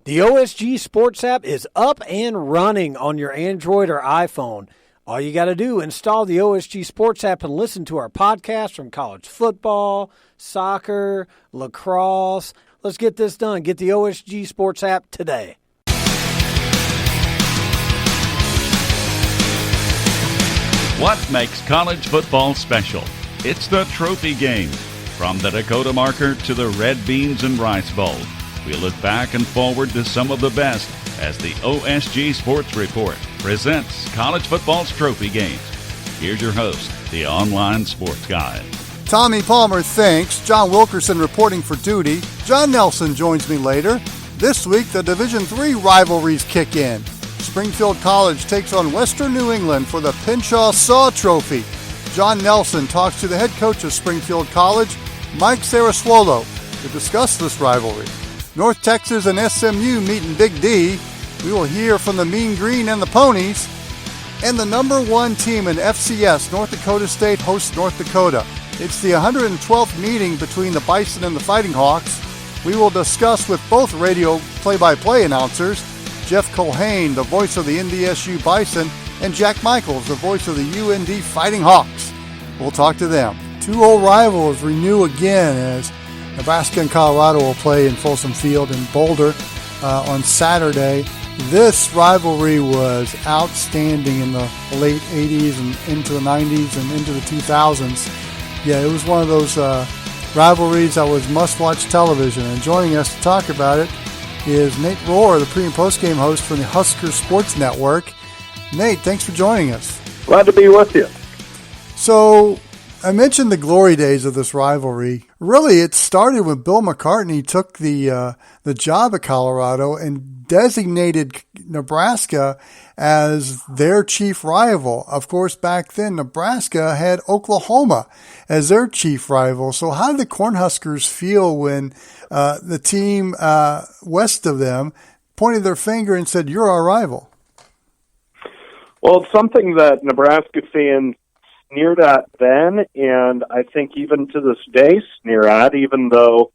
The OSG Sports app is up and running on your Android or iPhone. All you got to do, install the OSG Sports app and listen to our podcast from college football, soccer, lacrosse. Let's get this done. Get the OSG Sports app today. What makes college football special? It's the trophy games. From the Dakota Marker to the Red Beans and Rice Bowl. We look back and forward to some of the best as the OSG Sports Report presents college football's trophy games. Here's your host, the online sports guy. Tommy Palmer thanks. John Wilkerson reporting for duty. John Nelson joins me later. This week, the Division III rivalries kick in. Springfield College takes on Western New England for the Pynchon Saw Trophy. John Nelson talks to the head coach of Springfield College, Mike Cerasuolo, to discuss this rivalry. North Texas and SMU meet in Big D. We will hear from the Mean Green and the Ponies. And the number one team in FCS, North Dakota State, hosts North Dakota. It's the 112th meeting between the Bision and the Fighting Hawks. We will discuss with both radio play-by-play announcers, Jeff Culhane, the voice of the NDSU Bision, and Jack Michaels, the voice of the UND Fighting Hawks. We'll talk to them. Two old rivals renew again as Nebraska and Colorado will play in Folsom Field in Boulder on Saturday. This rivalry was outstanding in the late 80s and into the 90s and into the 2000s. Yeah, it was one of those rivalries that was must-watch television. And joining us to talk about it is Nate Rohr, the pre- and post-game host from the Huskers Sports Network. Nate, thanks for joining us. Glad to be with you. So, I mentioned the glory days of this rivalry. Really, it started when Bill McCartney took the job at Colorado and designated Nebraska as their chief rival. Of course, back then, Nebraska had Oklahoma as their chief rival. So how did the Cornhuskers feel when the team west of them pointed their finger and said, "You're our rival"? Well, it's something that Nebraska fans sneered at then, and I think even to this day sneer at, even though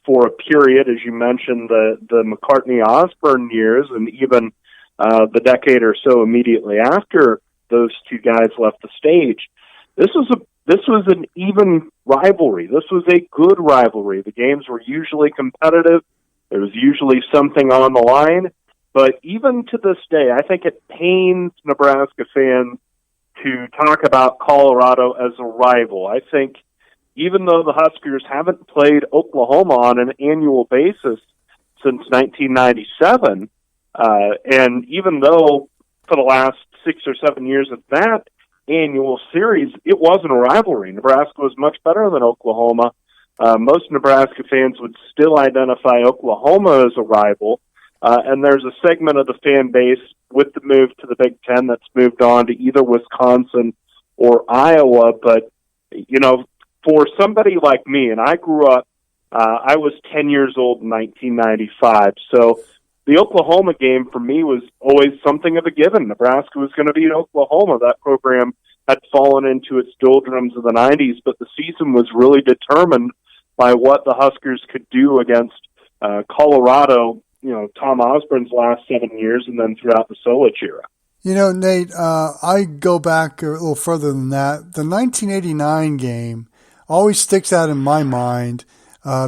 for a period, as you mentioned, the McCartney-Osborne years, and even the decade or so immediately after those two guys left the stage, this was an even rivalry. This was a good rivalry. The games were usually competitive. There was usually something on the line. But even to this day, I think it pains Nebraska fans to talk about Colorado as a rival. I think even though the Huskers haven't played Oklahoma on an annual basis since 1997, and even though for the last 6 or 7 years of that annual series, it wasn't a rivalry. Nebraska was much better than Oklahoma. Most Nebraska fans would still identify Oklahoma as a rival. And there's a segment of the fan base with the move to the Big Ten that's moved on to either Wisconsin or Iowa. But, you know, for somebody like me, and I grew up, I was 10 years old in 1995. So the Oklahoma game for me was always something of a given. Nebraska was going to beat Oklahoma. That program had fallen into its doldrums of the 90s, but the season was really determined by what the Huskers could do against Colorado, you know, Tom Osborne's last 7 years, and then throughout the Solich era. You know, Nate, I go back a little further than that. The 1989 game always sticks out in my mind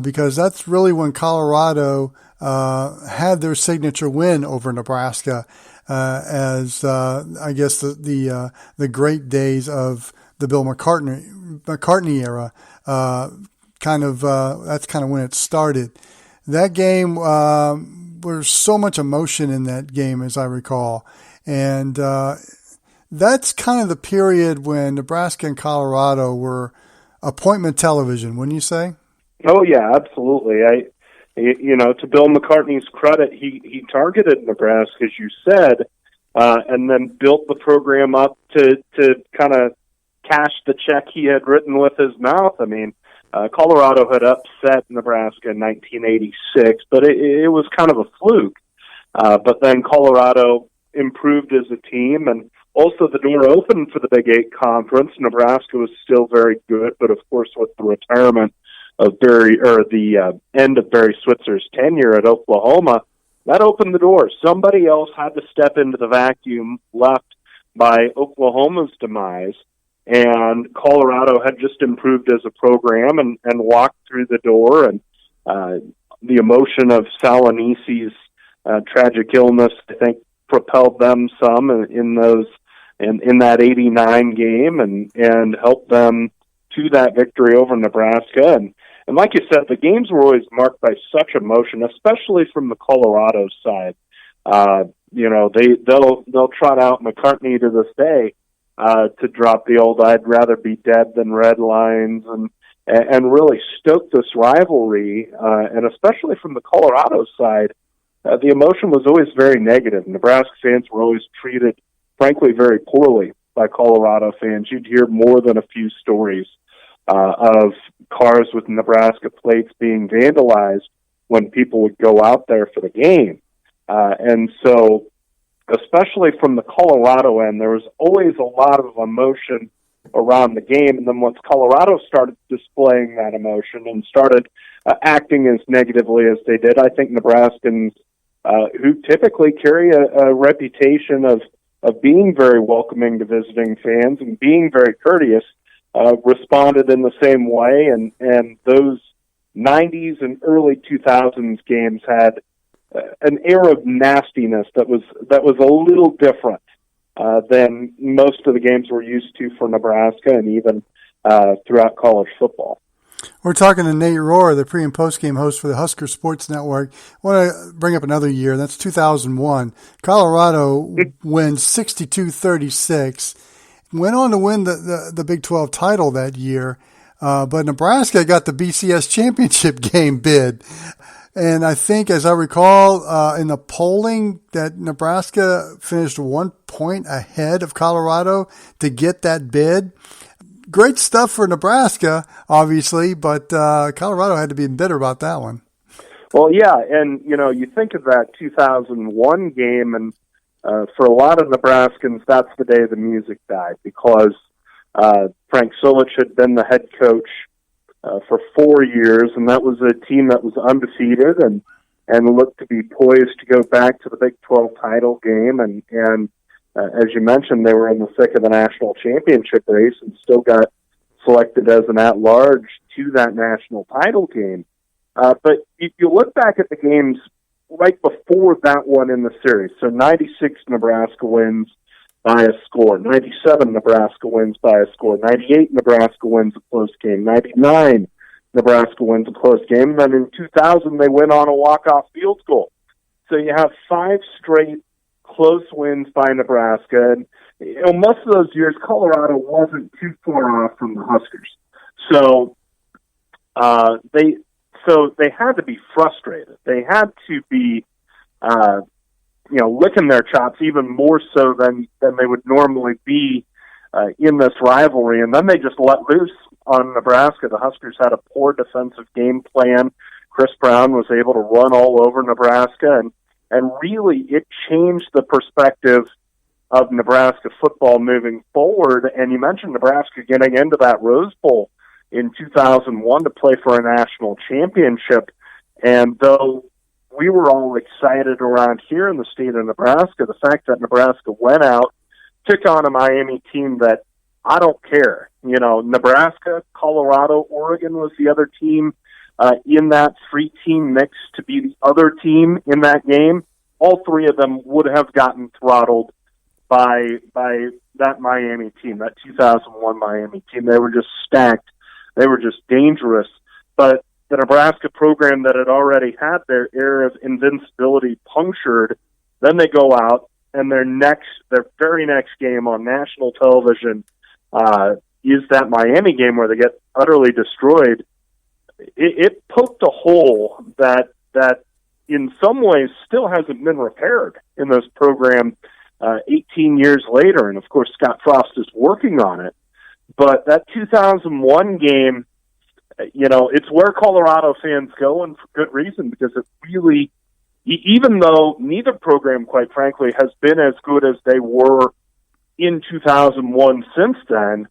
because that's really when Colorado had their signature win over Nebraska as, I guess, the great days of the Bill McCartney era. That's kind of when it started. That game, there's so much emotion in that game, as I recall. And that's kind of the period when Nebraska and Colorado were appointment television, wouldn't you say? Oh, yeah, absolutely. To Bill McCartney's credit, he targeted Nebraska, as you said, and then built the program up to kind of cash the check he had written with his mouth. I mean, Colorado had upset Nebraska in 1986, but it was kind of a fluke. But then Colorado improved as a team, and also the door opened for the Big Eight Conference. Nebraska was still very good, but of course with the retirement the end of Barry Switzer's tenure at Oklahoma, that opened the door. Somebody else had to step into the vacuum left by Oklahoma's demise, and Colorado had just improved as a program and walked through the door, and the emotion of Salinisi's tragic illness, I think, propelled them some in that 89 game and helped them to that victory over Nebraska. And like you said, the games were always marked by such emotion, especially from the Colorado side. They'll trot out McCartney to this day to drop the old "I'd rather be dead than red" lines and really stoke this rivalry. And especially from the Colorado side, the emotion was always very negative. Nebraska fans were always treated, frankly, very poorly by Colorado fans. You'd hear more than a few stories of cars with Nebraska plates being vandalized when people would go out there for the game. And so, especially from the Colorado end, there was always a lot of emotion around the game. And then once Colorado started displaying that emotion and started acting as negatively as they did, I think Nebraskans, who typically carry a reputation of being very welcoming to visiting fans and being very courteous, responded in the same way, and those 90s and early 2000s games had an air of nastiness that was a little different than most of the games we're used to for Nebraska and even throughout college football. We're talking to Nate Rohr, the pre- and post-game host for the Huskers Sports Network. I want to bring up another year. That's 2001. Colorado wins 62-36. Went on to win the Big 12 title that year, but Nebraska got the BCS championship game bid. And I think, as I recall, in the polling, that Nebraska finished 1 point ahead of Colorado to get that bid. Great stuff for Nebraska, obviously, but Colorado had to be bitter about that one. Well, yeah, and, you think of that 2001 game, and for a lot of Nebraskans, that's the day the music died, because Frank Solich had been the head coach for 4 years, and that was a team that was undefeated and looked to be poised to go back to the Big 12 title game. And as you mentioned, they were in the thick of the national championship race and still got selected as an at-large to that national title game. But if you look back at the games right before that one in the series, so 96 Nebraska wins by a score, 97 Nebraska wins by a score, 98 Nebraska wins a close game, 99 Nebraska wins a close game, and then in 2000 they win on a walk-off field goal. So you have 5 straight close wins by Nebraska, and most of those years Colorado wasn't too far off from the Huskers. So they had to be frustrated. They had to be licking their chops even more so than they would normally be in this rivalry. And then they just let loose on Nebraska. The Huskers had a poor defensive game plan. Chris Brown was able to run all over Nebraska, and really it changed the perspective of Nebraska football moving forward. And you mentioned Nebraska getting into that Rose Bowl in 2001 to play for a national championship. And though we were all excited around here in the state of Nebraska, the fact that Nebraska went out, took on a Miami team that I don't care. Nebraska, Colorado, Oregon was the other team in that 3-team mix to be the other team in that game. All 3 of them would have gotten throttled by that Miami team, that 2001 Miami team. They were just stacked. They were just dangerous. But the Nebraska program that had already had their air of invincibility punctured, then they go out and their very next game on national television is that Miami game where they get utterly destroyed. It poked a hole that in some ways still hasn't been repaired in this program 18 years later. And of course, Scott Frost is working on it. But that 2001 game, it's where Colorado fans go, and for good reason, because it really, even though neither program, quite frankly, has been as good as they were in 2001 since then,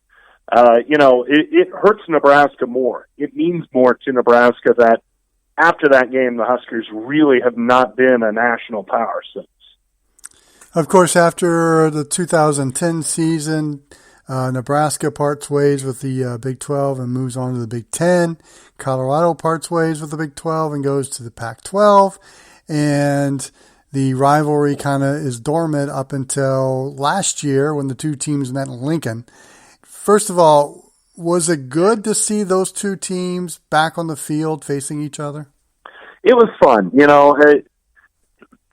it hurts Nebraska more. It means more to Nebraska that after that game, the Huskers really have not been a national power since. Of course, after the 2010 season, Nebraska parts ways with the Big 12 and moves on to the Big 10. Colorado parts ways with the Big 12 and goes to the Pac-12. And the rivalry kind of is dormant up until last year when the two teams met in Lincoln. First of all, was it good to see those two teams back on the field facing each other? It was fun.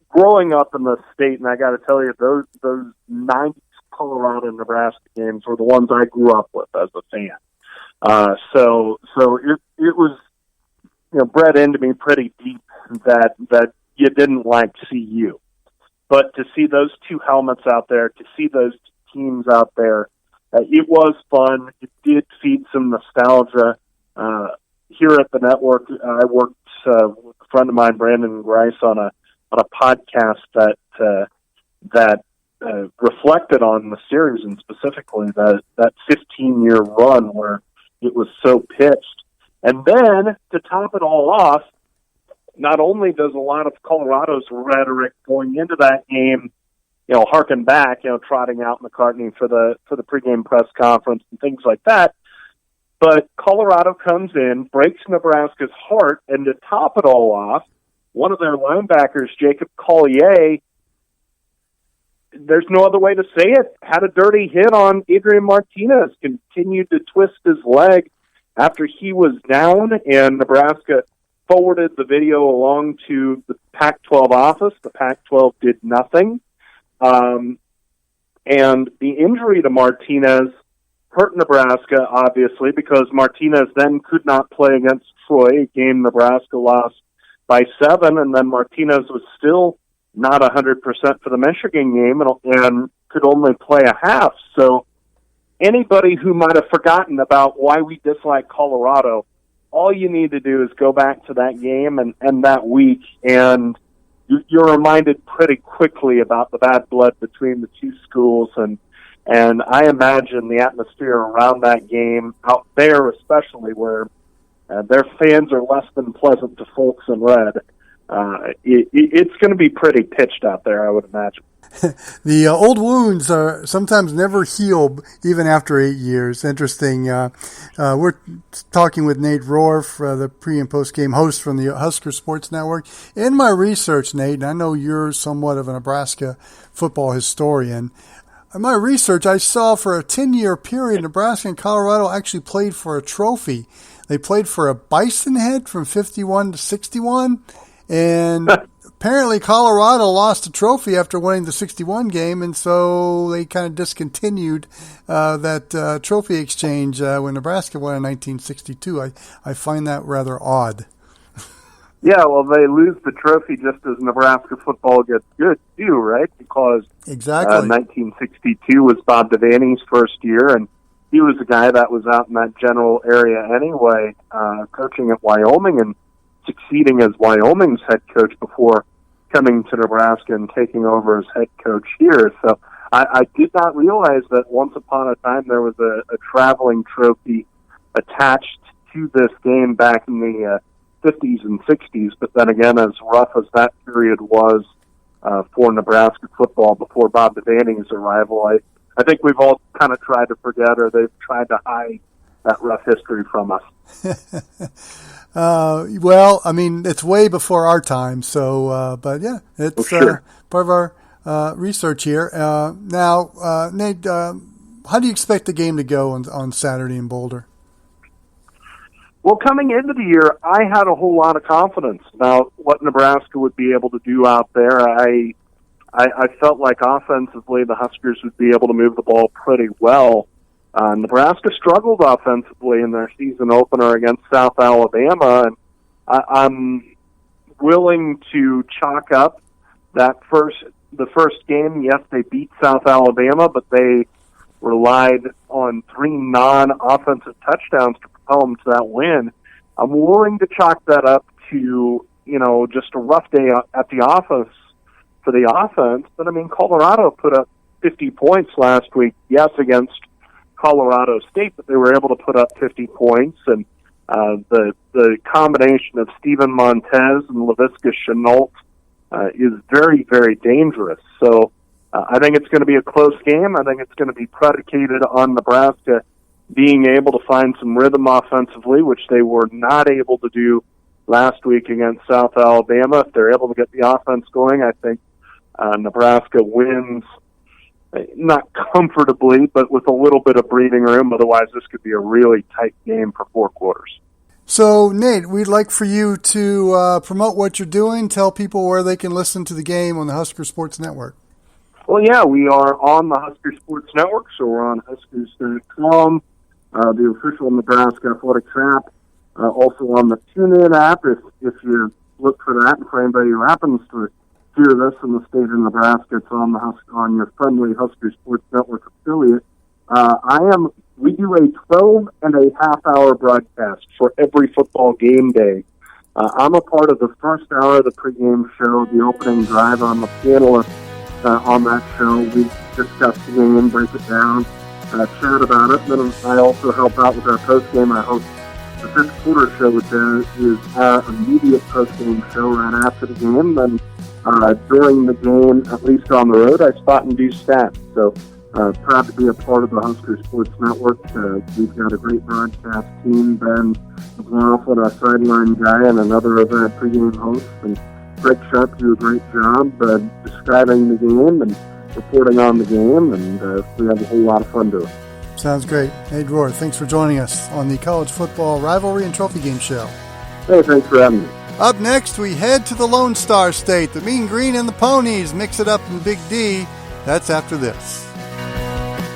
Growing up in the state, and I got to tell you, those 90s Colorado and Nebraska games were the ones I grew up with as a fan. So it was, bred into me pretty deep that you didn't like CU. But to see those two helmets out there, to see those teams out there, it was fun. It did feed some nostalgia. Here at the network, I worked with a friend of mine, Brandon Grice, on a podcast that reflected on the series, and specifically that 15-year run where it was so pitched. And then, to top it all off, not only does a lot of Colorado's rhetoric going into that game, harken back, trotting out McCartney for the pregame press conference and things like that, but Colorado comes in, breaks Nebraska's heart, and to top it all off, one of their linebackers, Jacob Collier, there's no other way to say it, had a dirty hit on Adrian Martinez, continued to twist his leg after he was down, and Nebraska forwarded the video along to the Pac-12 office. The Pac-12 did nothing. And the injury to Martinez hurt Nebraska, obviously, because Martinez then could not play against Troy, a game Nebraska lost by 7, and then Martinez was still not 100% for the Michigan game and could only play a half. So anybody who might have forgotten about why we dislike Colorado, all you need to do is go back to that game and that week, and you're reminded pretty quickly about the bad blood between the two schools. And I imagine the atmosphere around that game, out there especially, where their fans are less than pleasant to folks in red, it's going to be pretty pitched out there, I would imagine. The old wounds are sometimes never heal even after 8 years. Interesting. We're talking with Nate Rohr, the pre- and post-game host from the Husker Sports Network. In my research, Nate, and I know you're somewhat of a Nebraska football historian, in my research, I saw for a 10-year period, Nebraska and Colorado actually played for a trophy. They played for a bison head from 51 to 61, and apparently Colorado lost a trophy after winning the 61 game, and so they kind of discontinued that trophy exchange when Nebraska won in 1962. I find that rather odd. Yeah, well, they lose the trophy just as Nebraska football gets good, too, right? Because exactly 1962 was Bob Devaney's first year, and he was a guy that was out in that general area anyway, coaching at Wyoming and succeeding as Wyoming's head coach before coming to Nebraska and taking over as head coach here. So I did not realize that once upon a time there was a traveling trophy attached to this game back in the 50s and 60s, but then again, as rough as that period was for Nebraska football before Bob Devaney's arrival, I think we've all kind of tried to forget, or they've tried to hide that rough history from us. Well, I mean, it's way before our time, so, but yeah, it's part of our research here. Now, Nate, how do you expect the game to go on Saturday in Boulder? Well, coming into the year, I had a whole lot of confidence about what Nebraska would be able to do out there. I felt like offensively the Huskers would be able to move the ball pretty well. Nebraska struggled offensively in their season opener against South Alabama, and I'm willing to chalk up the first game. Yes, they beat South Alabama, but they relied on 3 non-offensive touchdowns to propel them to that win. I'm willing to chalk that up to, just a rough day at the office for the offense. But, I mean, Colorado put up 50 points last week, yes, against Colorado State, but they were able to put up 50 points. And the combination of Steven Montez and Laviska Chenault is very, very dangerous. So I think it's going to be a close game. I think it's going to be predicated on Nebraska being able to find some rhythm offensively, which they were not able to do last week against South Alabama. If they're able to get the offense going, I think Nebraska wins, not comfortably, but with a little bit of breathing room. Otherwise, this could be a really tight game for 4 quarters. So, Nate, we'd like for you to promote what you're doing, tell people where they can listen to the game on the Husker Sports Network. Well, yeah, we are on the Husker Sports Network, so we're on Huskers.com, the official Nebraska Athletics app, also on the TuneIn app if you look for that. And for anybody who happens to hear this in the state of Nebraska, it's on your friendly Husker Sports Network affiliate. We do a 12-and-a-half-hour broadcast for every football game day. I'm a part of the first hour of the pregame show, the opening drive. I'm a panelist on that show. We discuss the game, break it down, chat about it. Then I also help out with our postgame. I host the fifth quarter show, which is our immediate postgame show right after the game. Then during the game, at least on the road, I spot and do stats. So proud to be a part of the Husker Sports Network. We've got a great broadcast team. Ben McLaughlin, our sideline guy, and another of our pregame hosts. And Greg Sharp do a great job describing the game and reporting on the game. And we have a whole lot of fun doing it. Sounds great. Hey, Rohr, thanks for joining us on the College Football Rivalry and Trophy Game Show. Hey, thanks for having me. Up next, we head to the Lone Star State. The Mean Green and the Ponies mix it up in Big D. That's after this.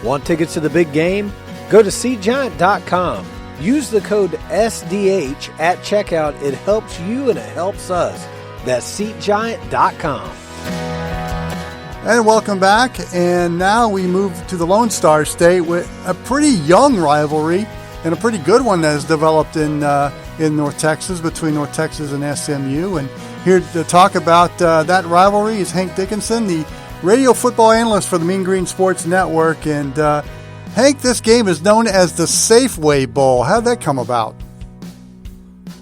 Want tickets to the big game? Go to SeatGiant.com. Use the code SDH at checkout. It helps you and it helps us. That's SeatGiant.com. And welcome back. And now we move to the Lone Star State with a pretty young rivalry and a pretty good one that has developed in North Texas, between North Texas and SMU. And here to talk about that rivalry is Hank Dickenson, the radio football analyst for the Mean Green Sports Network. And Hank, this game is known as the Safeway Bowl. How did that come about?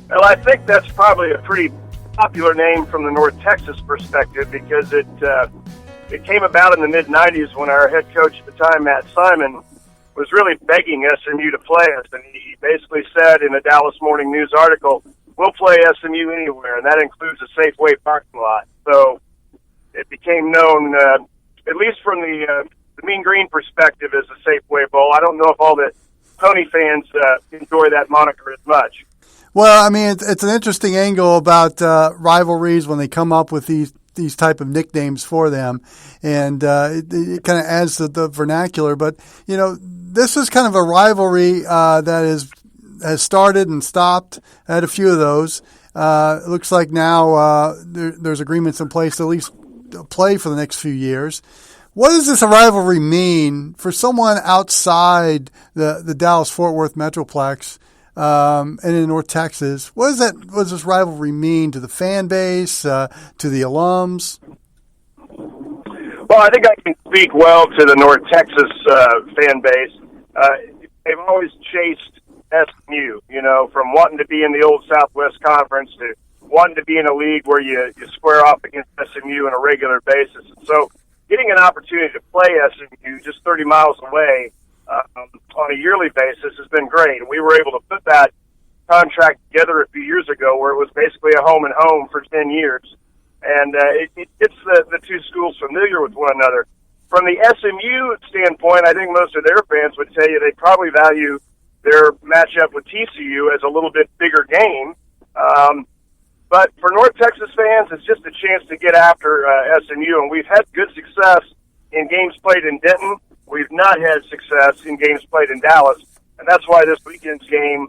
Well, I think that's probably a pretty popular name from the North Texas perspective because it came about in the mid-'90s when our head coach at the time, Matt Simon, was really begging SMU to play us. And he basically said in a Dallas Morning News article, we'll play SMU anywhere, and that includes a Safeway parking lot. So it became known, at least from the Mean Green perspective, as the Safeway Bowl. I don't know if all the Pony fans enjoy that moniker as much. Well, I mean, it's an interesting angle about rivalries when they come up with these type of nicknames for them, and it kind of adds to the vernacular. But, you know, this is kind of a rivalry that has started and stopped. I had a few of those. It looks like now there's agreements in place to at least play for the next few years. What does this rivalry mean for someone outside the Dallas-Fort Worth Metroplex and in North Texas? What does this rivalry mean to the fan base, to the alums? Well, I think I can speak well to the North Texas fan base. They've always chased SMU, you know, from wanting to be in the old Southwest Conference to wanting to be in a league where you square off against SMU on a regular basis. And so getting an opportunity to play SMU just 30 miles away on a yearly basis has been great. And we were able to put that contract together a few years ago where it was basically a home and home for 10 years. And it gets the two schools familiar with one another. From the SMU standpoint, I think most of their fans would tell you they probably value their matchup with TCU as a little bit bigger game. But for North Texas fans, it's just a chance to get after SMU. And we've had good success in games played in Denton. We've not had success in games played in Dallas. And that's why this weekend's game,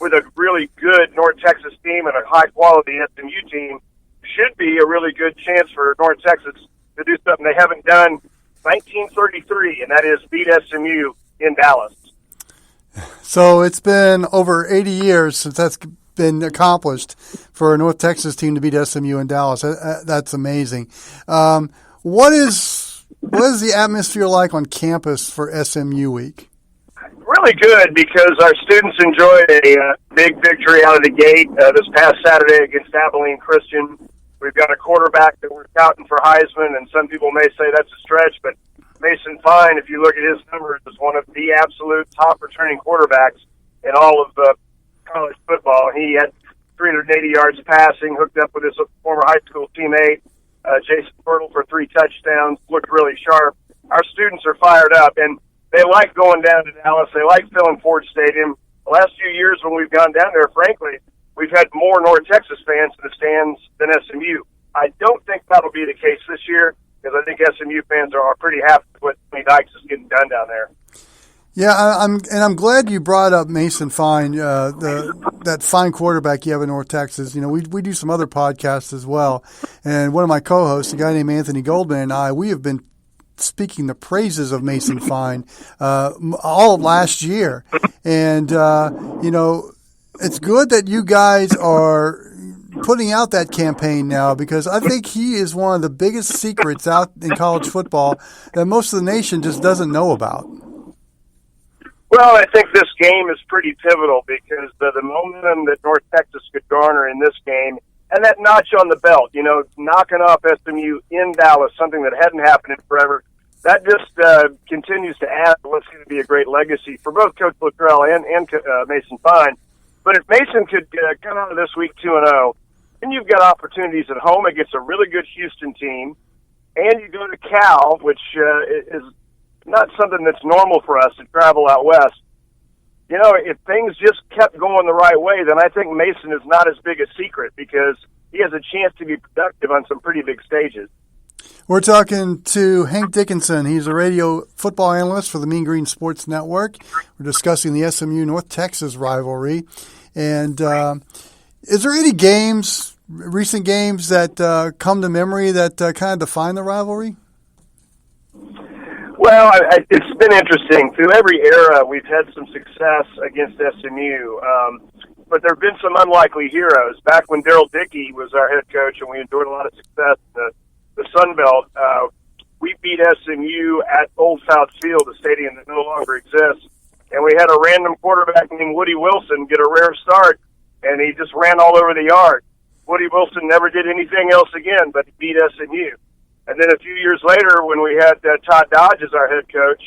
with a really good North Texas team and a high-quality SMU team, should be a really good chance for North Texas to do something they haven't done 1933, and that is beat SMU in Dallas. So it's been over 80 years since that's been accomplished for a North Texas team to beat SMU in Dallas. That's amazing. What is the atmosphere like on campus for SMU week? really good because our students enjoyed a big victory out of the gate this past Saturday against Abilene Christian. We've got a quarterback that we're touting for Heisman, and some people may say that's a stretch, but Mason Fine, if you look at his numbers, is one of the absolute top returning quarterbacks in all of college football. He had 380 yards passing, hooked up with his former high school teammate, Jason Pirtle, for 3 touchdowns, looked really sharp. Our students are fired up, and they like going down to Dallas. They like filling Ford Stadium. The last few years when we've gone down there, frankly, we've had more North Texas fans in the stands than SMU. I don't think that'll be the case this year because I think SMU fans are pretty happy with what Tony Dykes is getting done down there. Yeah, I'm glad you brought up Mason Fine, that fine quarterback you have in North Texas. You know, we do some other podcasts as well, and one of my co-hosts, a guy named Anthony Goldman, and I, we have been speaking the praises of Mason Fine all of last year, and you know, it's good that you guys are putting out that campaign now because I think he is one of the biggest secrets out in college football that most of the nation just doesn't know about. Well, I think this game is pretty pivotal because the momentum that North Texas could garner in this game and that notch on the belt, you know, knocking off SMU in Dallas, something that hadn't happened in forever, that just continues to add what's going to be a great legacy for both Coach Luttrell and Mason Fine. But if Mason could come out of this week 2-0, then you've got opportunities at home against a really good Houston team, and you go to Cal, which is not something that's normal for us to travel out west. You know, if things just kept going the right way, then I think Mason is not as big a secret because he has a chance to be productive on some pretty big stages. We're talking to Hank Dickenson. He's a radio football analyst for the Mean Green Sports Network. We're discussing the SMU North Texas rivalry. And is there any games, recent games that come to memory that kind of define the rivalry? Well, it's been interesting. Through every era, we've had some success against SMU, but there have been some unlikely heroes. Back when Daryl Dickey was our head coach and we enjoyed a lot of success in the Sun Belt, we beat SMU at Old South Field, a stadium that no longer exists, and we had a random quarterback named Woody Wilson get a rare start, and he just ran all over the yard. Woody Wilson never did anything else again, but he beat SMU. And then a few years later, when we had Todd Dodge as our head coach,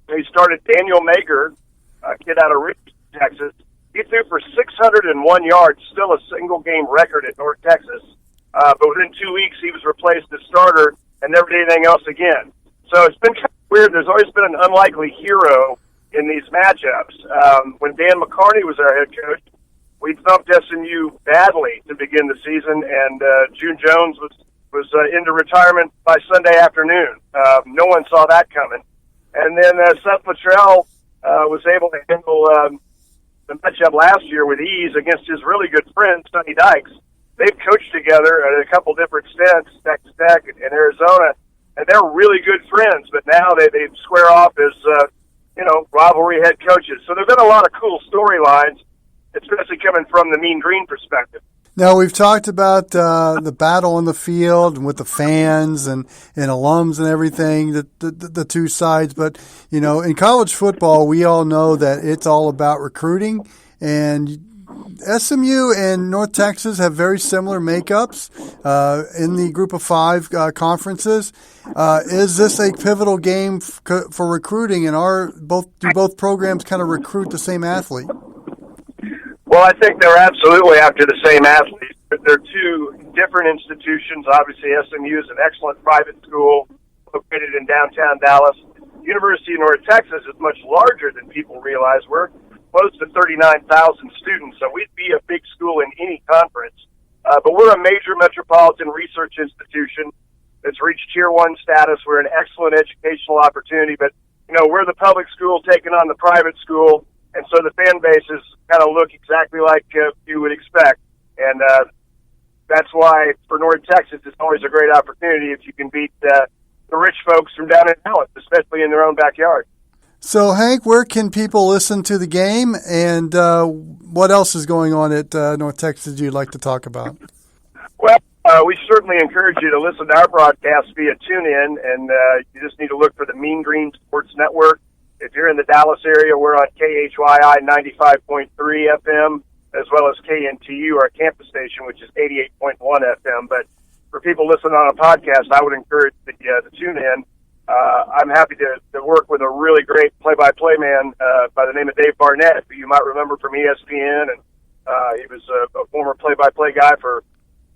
he started Daniel Mager, a kid out of Rich, Texas. He threw for 601 yards, still a single-game record at North Texas. But within 2 weeks, he was replaced as starter and never did anything else again. So it's been kind of weird. There's always been an unlikely hero in these matchups. When Dan McCarney was our head coach, we thumped SMU badly to begin the season, and June Jones was into retirement by Sunday afternoon. No one saw that coming. And then Seth Luttrell was able to handle the matchup last year with ease against his really good friend, Sonny Dykes. They've coached together at a couple different stints, Stagg in Arizona, and they're really good friends, but now they square off as, rivalry head coaches. So there have been a lot of cool storylines, especially coming from the Mean Green perspective. Now, we've talked about the battle on the field and with the fans and alums and everything, the two sides. But, you know, in college football, we all know that it's all about recruiting. And SMU and North Texas have very similar makeups in the Group of Five conferences. Is this a pivotal game for recruiting? And do both programs kind of recruit the same athlete? Well, I think they're absolutely after the same athletes. They're two different institutions. Obviously, SMU is an excellent private school located in downtown Dallas. University of North Texas is much larger than people realize. We're close to 39,000 students, so we'd be a big school in any conference. But we're a major metropolitan research institution that's reached Tier 1 status. We're an excellent educational opportunity, but, we're the public school taking on the private school. And so the fan bases kind of look exactly like you would expect. And that's why for North Texas, it's always a great opportunity if you can beat the rich folks from down in Dallas, especially in their own backyard. So, Hank, where can people listen to the game? And what else is going on at North Texas you'd like to talk about? Well, we certainly encourage you to listen to our broadcast via TuneIn. And you just need to look for the Mean Green Sports Network. If you're in the Dallas area, we're on KHYI 95.3 FM, as well as KNTU, our campus station, which is 88.1 FM. But for people listening on a podcast, I would encourage to tune in. I'm happy to work with a really great play-by-play man by the name of Dave Barnett, who you might remember from ESPN, and he was a former play-by-play guy for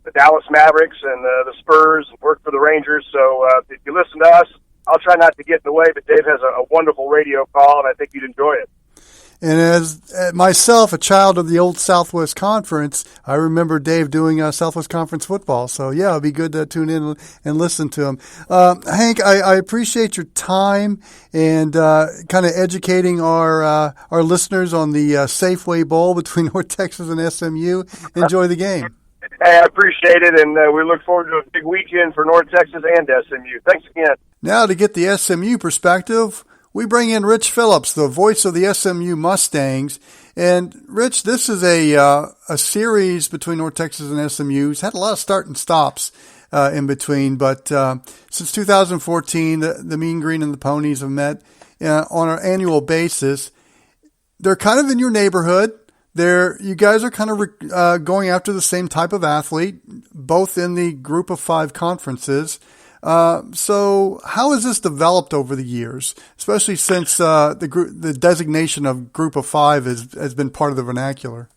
the Dallas Mavericks and the Spurs, and worked for the Rangers. So if you listen to us, I'll try not to get in the way, but Dave has a wonderful radio call, and I think you'd enjoy it. And as myself, a child of the old Southwest Conference, I remember Dave doing Southwest Conference football. So, yeah, it'd be good to tune in and listen to him. Hank, I appreciate your time and kind of educating our listeners on the Safeway Bowl between North Texas and SMU. Enjoy the game. Hey, I appreciate it, and we look forward to a big weekend for North Texas and SMU. Thanks again. Now, to get the SMU perspective, we bring in Rich Phillips, the voice of the SMU Mustangs. And, Rich, this is a series between North Texas and SMU. It's had a lot of start and stops in between, but since 2014, the Mean Green and the Ponies have met on an annual basis. They're kind of in your neighborhood. You guys are kind of going after the same type of athlete, both in the Group of 5 conferences. So how has this developed over the years, especially since the designation of Group of 5 has been part of the vernacular?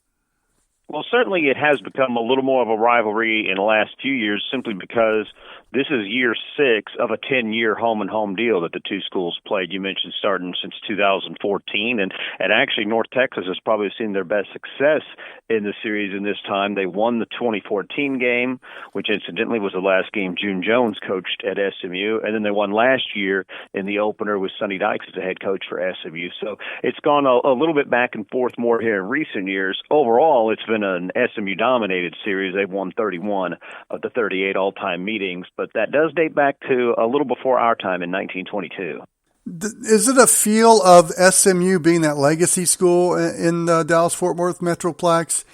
Well, certainly it has become a little more of a rivalry in the last few years, simply because this is year 6 of a 10-year home-and-home deal that the two schools played. You mentioned starting since 2014, and actually North Texas has probably seen their best success in the series in this time. They won the 2014 game, which incidentally was the last game June Jones coached at SMU, and then they won last year in the opener with Sonny Dykes as the head coach for SMU. So it's gone a little bit back and forth more here in recent years. Overall, it's been an SMU-dominated series. They've won 31 of the 38 all-time meetings, but that does date back to a little before our time in 1922. Is it a feel of SMU being that legacy school in the Dallas-Fort Worth Metroplex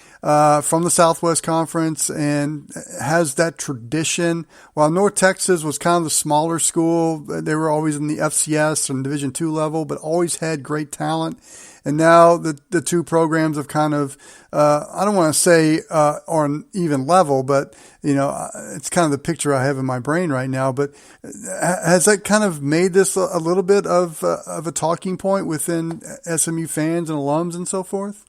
from the Southwest Conference and has that tradition? While North Texas was kind of the smaller school, they were always in the FCS and Division II level, but always had great talent. And now the two programs have kind of, I don't want to say on an even level, but, it's kind of the picture I have in my brain right now. But has that kind of made this a little bit of a talking point within SMU fans and alums and so forth?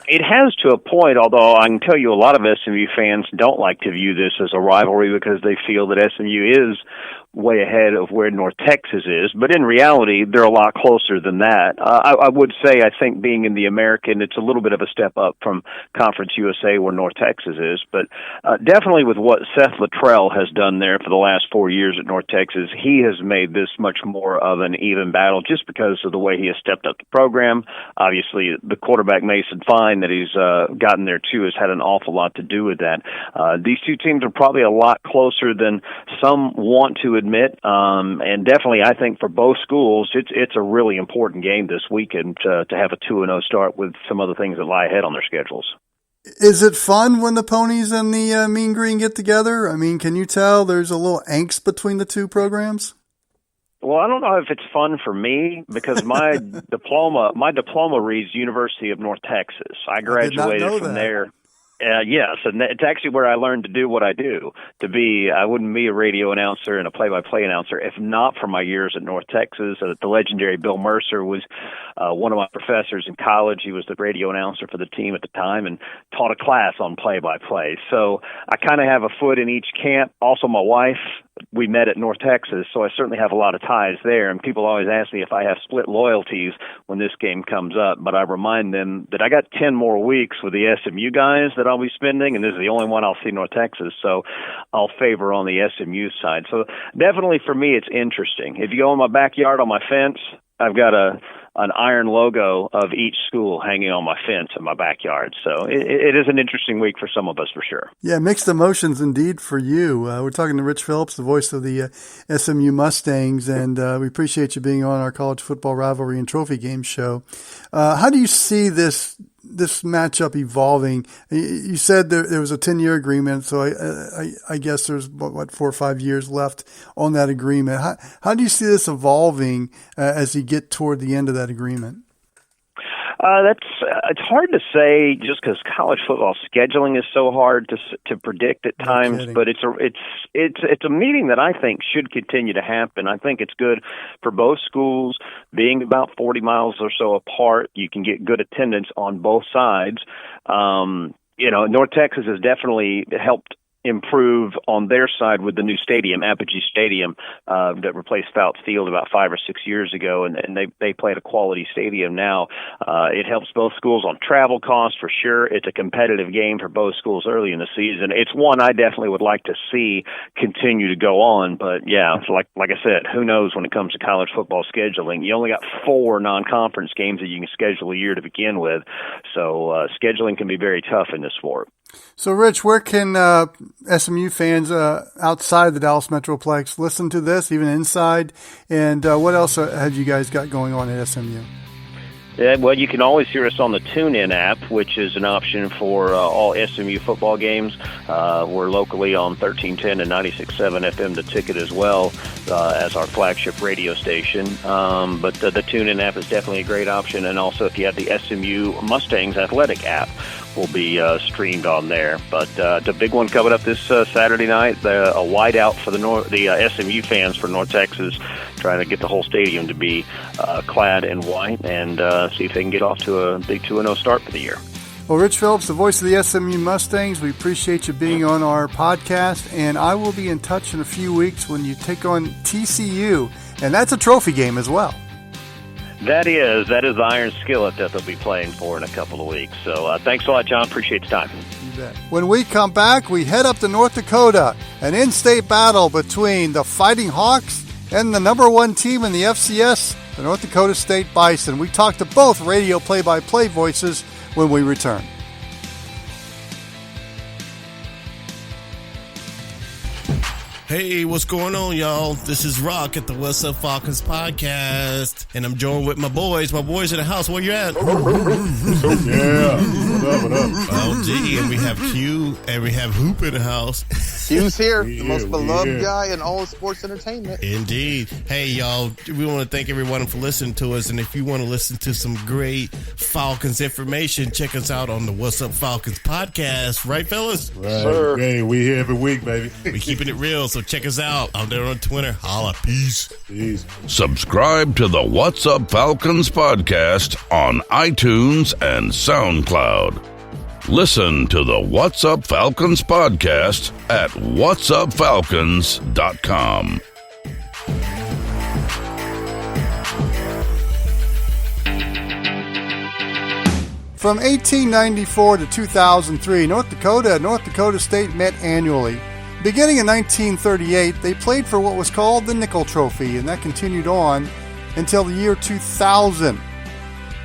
It has to a point, although I can tell you a lot of SMU fans don't like to view this as a rivalry because they feel that SMU is way ahead of where North Texas is, but in reality, they're a lot closer than that. I would say, I think being in the American, it's a little bit of a step up from Conference USA where North Texas is, but definitely with what Seth Luttrell has done there for the last 4 years at North Texas, he has made this much more of an even battle just because of the way he has stepped up the program. Obviously, the quarterback Mason Fine that he's gotten there too has had an awful lot to do with that. These two teams are probably a lot closer than some want to admit, and definitely I think for both schools it's a really important game this weekend to have a 2-0 start with some other things that lie ahead on their schedules. Is it fun when the Ponies and the Mean Green get together? I mean, can you tell there's a little angst between the two programs? Well, I don't know if it's fun for me because my diploma reads University of North Texas. I graduated from there. Yes, and it's actually where I learned to do what I do. I wouldn't be a radio announcer and a play-by-play announcer if not for my years at North Texas. The legendary Bill Mercer was one of my professors in college. He was the radio announcer for the team at the time and taught a class on play-by-play. So I kind of have a foot in each camp. Also, my wife, we met at North Texas, so I certainly have a lot of ties there. And people always ask me if I have split loyalties when this game comes up. But I remind them that I got 10 more weeks with the SMU guys that I'll be spending, and this is the only one I'll see North Texas. So I'll favor on the SMU side. So definitely for me, it's interesting. If you go in my backyard on my fence, I've got a an iron logo of each school hanging on my fence in my backyard. So it is an interesting week for some of us, for sure. Yeah, mixed emotions indeed for you. We're talking to Rich Phillips, the voice of the SMU Mustangs, and we appreciate you being on our College Football Rivalry and Trophy Game show. How do you see this matchup evolving? You said there was a 10-year agreement, so I guess there's, 4 or 5 years left on that agreement. How do you see this evolving as you get toward the end of that agreement? It's hard to say just because college football scheduling is so hard to predict at times. But it's a meeting that I think should continue to happen. I think it's good for both schools being about 40 miles or so apart. You can get good attendance on both sides. North Texas has definitely helped improve on their side with the new stadium, Apogee Stadium, that replaced Fouts Field about 5 or 6 years ago, and they play at a quality stadium now. It helps both schools on travel costs for sure. It's a competitive game for both schools early in the season. It's one I definitely would like to see continue to go on, but yeah, like I said, who knows when it comes to college football scheduling? You only got 4 non-conference games that you can schedule a year to begin with, so scheduling can be very tough in this sport. So, Rich, where can SMU fans outside the Dallas Metroplex listen to this, even inside? And what else have you guys got going on at SMU? Yeah, well, you can always hear us on the TuneIn app, which is an option for all SMU football games. We're locally on 1310 and 96.7 FM The Ticket as well as our flagship radio station. But the TuneIn app is definitely a great option. And also if you have the SMU Mustangs Athletic app, will be streamed on there. But the big one coming up this Saturday night, a whiteout for the SMU fans for North Texas, trying to get the whole stadium to be clad in white and see if they can get off to a big 2-0 start for the year. Well, Rich Phillips, the voice of the SMU Mustangs, we appreciate you being on our podcast, and I will be in touch in a few weeks when you take on TCU, and that's a trophy game as well. That is the Iron Skillet that they'll be playing for in a couple of weeks. So thanks a lot, John. Appreciate the time. You bet. When we come back, we head up to North Dakota, an in-state battle between the Fighting Hawks and the number 1 team in the FCS, the North Dakota State Bison. We talk to both radio play-by-play voices when we return. Hey, what's going on, y'all? This is Rock at the What's Up Falcons podcast, and I'm joined with my boys. My boys in the house. Where you at? Yeah. What up? Oh, gee, and we have Q, and we have Hoop in the house. Q's here, the most beloved guy in all of sports entertainment. Indeed. Hey, y'all, we want to thank everyone for listening to us, and if you want to listen to some great Falcons information, check us out on the What's Up Falcons podcast. Right, fellas? Right. Sir. Hey, we here every week, baby. We keeping it real, so check us out. I'm there on Twitter. Holla. Peace. Subscribe to the What's Up Falcons podcast on iTunes and SoundCloud. Listen to the What's Up Falcons podcast at whatsupfalcons.com. From 1894 to 2003, North Dakota and North Dakota State met annually. Beginning in 1938, they played for what was called the Nickel Trophy, and that continued on until the year 2000.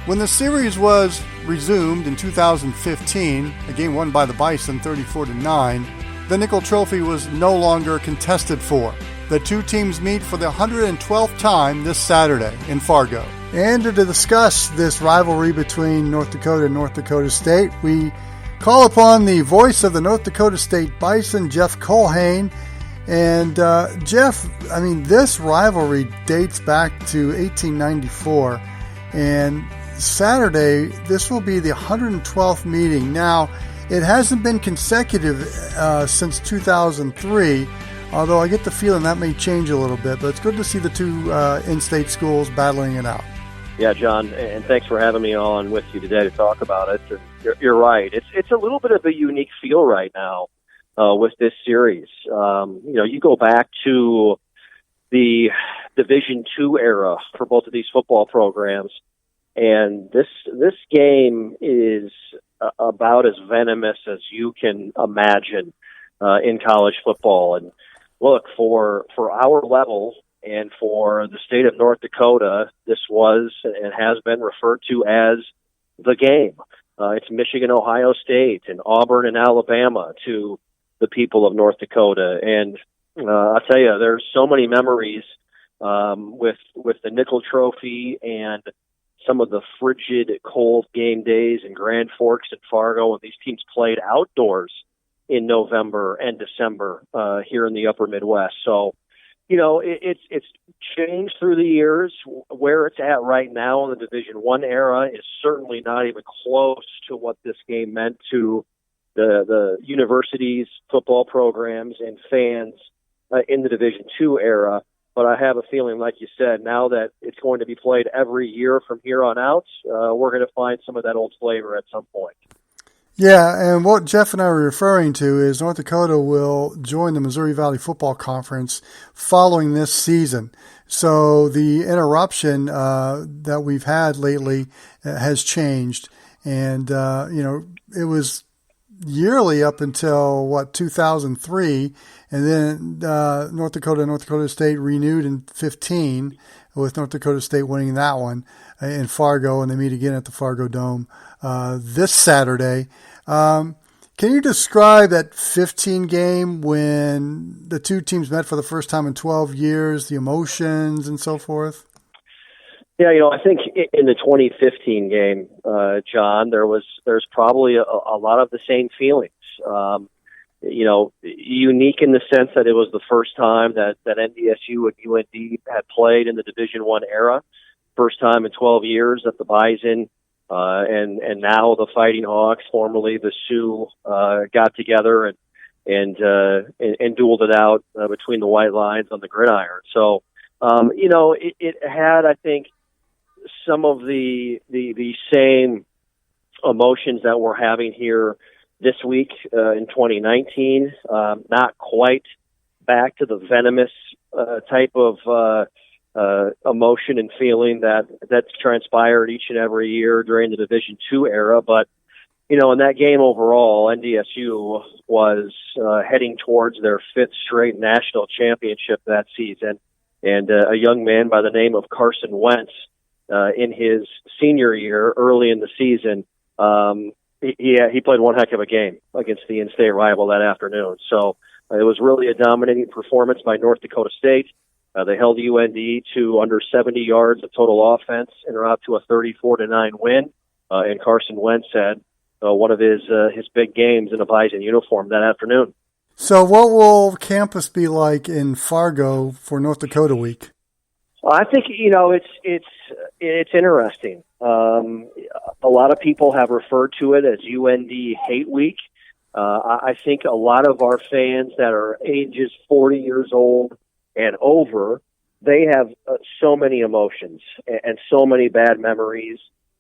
When the series was resumed in 2015, a game won by the Bison 34-9, the Nickel Trophy was no longer contested for. The two teams meet for the 112th time this Saturday in Fargo. And to discuss this rivalry between North Dakota and North Dakota State, we call upon the voice of the North Dakota State Bison, Jeff Culhane. And Jeff, I mean, this rivalry dates back to 1894, and Saturday, this will be the 112th meeting. Now, it hasn't been consecutive since 2003, although I get the feeling that may change a little bit, but it's good to see the two in-state schools battling it out. Yeah, John, and thanks for having me on with you today to talk about it. You're right. It's a little bit of a unique feel right now with this series. You go back to the Division II era for both of these football programs, and this game is about as venomous as you can imagine in college football. And look, for our level And for the state of North Dakota, this was and has been referred to as the game. It's Michigan, Ohio State, and Auburn and Alabama to the people of North Dakota. And I'll tell you, there's so many memories with the Nickel Trophy and some of the frigid, cold game days in Grand Forks and Fargo when these teams played outdoors in November and December here in the upper Midwest. So, you know, it's changed through the years. Where it's at right now in the Division I era is certainly not even close to what this game meant to the universities, football programs, and fans in the Division II era. But I have a feeling, like you said, now that it's going to be played every year from here on out, we're going to find some of that old flavor at some point. Yeah, and what Jeff and I were referring to is North Dakota will join the Missouri Valley Football Conference following this season. So the interruption that we've had lately has changed. And, it was yearly up until, 2003. And then North Dakota State renewed in 2015 with North Dakota State winning that one in Fargo, and they meet again at the Fargo Dome this Saturday. Can you describe that 2015 game when the two teams met for the first time in 12 years, the emotions and so forth? Yeah, I think in the 2015 game, John, there's probably a lot of the same feelings. Unique in the sense that it was the first time that NDSU and UND had played in the Division I era. First time in 12 years that the Bision and now the Fighting Hawks, formerly the Sioux, got together and dueled it out between the white lines on the gridiron. So, it had, I think, some of the same emotions that we're having here this week in 2019. Not quite back to the venomous type of emotion and feeling that's transpired each and every year during the Division II era. But, in that game overall, NDSU was heading towards their fifth straight national championship that season. And a young man by the name of Carson Wentz, in his senior year, early in the season, he played one heck of a game against the in-state rival that afternoon. So it was really a dominating performance by North Dakota State. They held UND to under 70 yards of total offense and are out to a 34-9 win. And Carson Wentz had one of his big games in a Bision uniform that afternoon. So what will campus be like in Fargo for North Dakota Week? I think, it's interesting. A lot of people have referred to it as UND Hate Week. I think a lot of our fans that are ages 40 years old and over, they have so many emotions and so many bad memories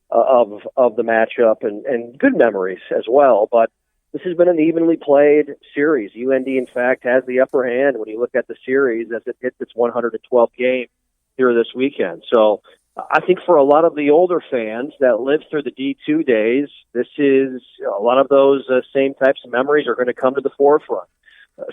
of the matchup and good memories as well. But this has been an evenly played series. UND, in fact, has the upper hand when you look at the series as it hits its 112th game here this weekend. So I think for a lot of the older fans that lived through the D2 days, this is a lot of those same types of memories are going to come to the forefront.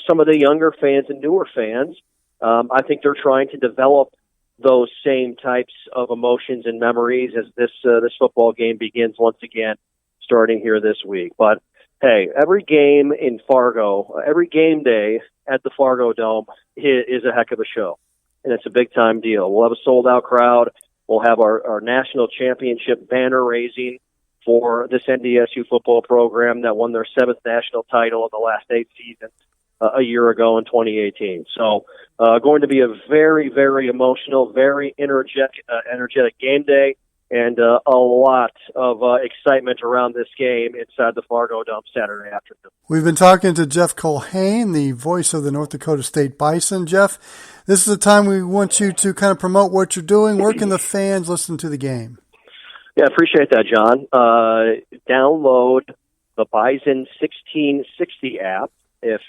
Some of the younger fans and newer fans, I think they're trying to develop those same types of emotions and memories as this football game begins once again, starting here this week. But hey, every game in Fargo, every game day at the Fargo Dome is a heck of a show, and it's a big-time deal. We'll have a sold-out crowd. We'll have our national championship banner raising for this NDSU football program that won their 7th national title in the last 8 seasons a year ago in 2018. So going to be a very, very emotional, very energetic game day, and a lot of excitement around this game inside the Fargo Dome Saturday afternoon. We've been talking to Jeff Culhane, the voice of the North Dakota State Bision. Jeff, this is the time we want you to kind of promote what you're doing. Where can the fans listen to the game? Yeah, appreciate that, John. Download the Bision 1660 app if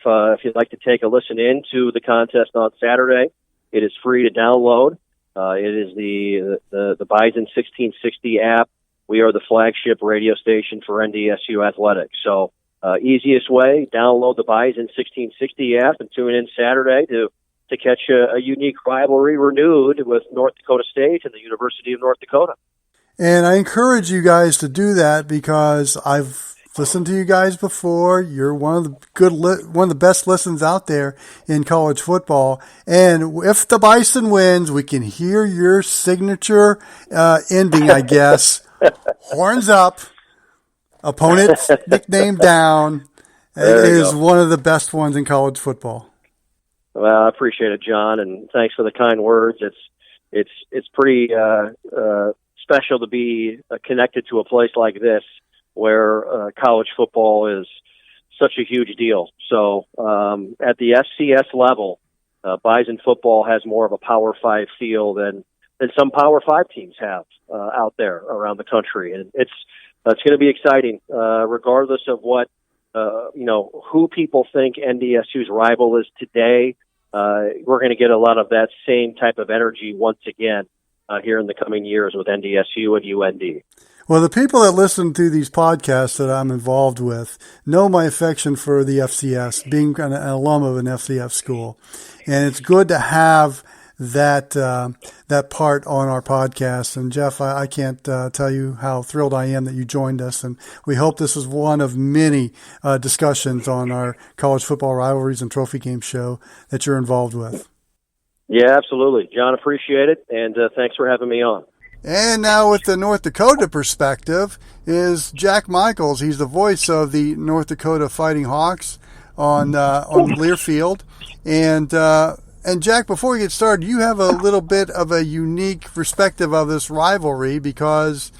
you'd like to take a listen in to the contest on Saturday. It is free to download. It is the Bision 1660 app. We are the flagship radio station for NDSU athletics. So easiest way, download the Bision 1660 app and tune in Saturday to to catch a unique rivalry renewed with North Dakota State and the University of North Dakota. And I encourage you guys to do that because I've listened to you guys before. You're one of the best listens out there in college football. And if the Bision wins, we can hear your signature ending, I guess. Horns up, opponent's nickname down. It is one of the best ones in college football. Well, I appreciate it, John, and thanks for the kind words. It's pretty special to be connected to a place like this where college football is such a huge deal. So at the FCS level, Bision football has more of a Power 5 feel than some Power 5 teams have out there around the country. And it's going to be exciting, regardless of what, who people think NDSU's rival is today. We're going to get a lot of that same type of energy once again here in the coming years with NDSU and UND. Well, the people that listen to these podcasts that I'm involved with know my affection for the FCS, being an alum of an FCS school. And it's good to have that part on our podcast. And Jeff, I can't tell you how thrilled I am that you joined us. And we hope this is one of many discussions on our college football rivalries and trophy game show that you're involved with. Yeah, absolutely. John, appreciate it. And thanks for having me on. And now with the North Dakota perspective is Jack Michaels. He's the voice of the North Dakota Fighting Hawks on Learfield. And Jack, before we get started, you have a little bit of a unique perspective of this rivalry because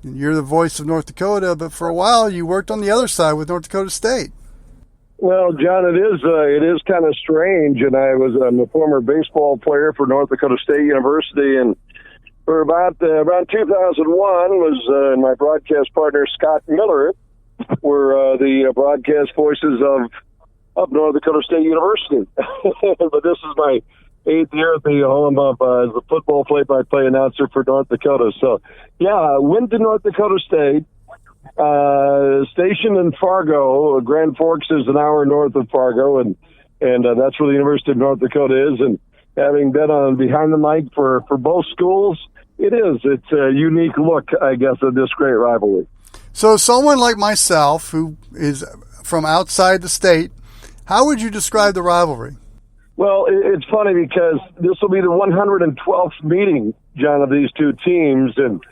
you're the voice of North Dakota, but for a while you worked on the other side with North Dakota State. Well, John, it is kind of strange, and I'm a former baseball player for North Dakota State University, and for around 2001 was my broadcast partner Scott Miller were the broadcast voices of North Dakota State University. But this is my 8th year at the home of the football play-by-play announcer for North Dakota. So, yeah, went to North Dakota State. Stationed in Fargo. Grand Forks is an hour north of Fargo, and that's where the University of North Dakota is. And having been on behind the mic for both schools, it's a unique look, I guess, at this great rivalry. So someone like myself who is from outside the state, how would you describe the rivalry? Well, it's funny because this will be the 112th meeting, John, of these two teams, and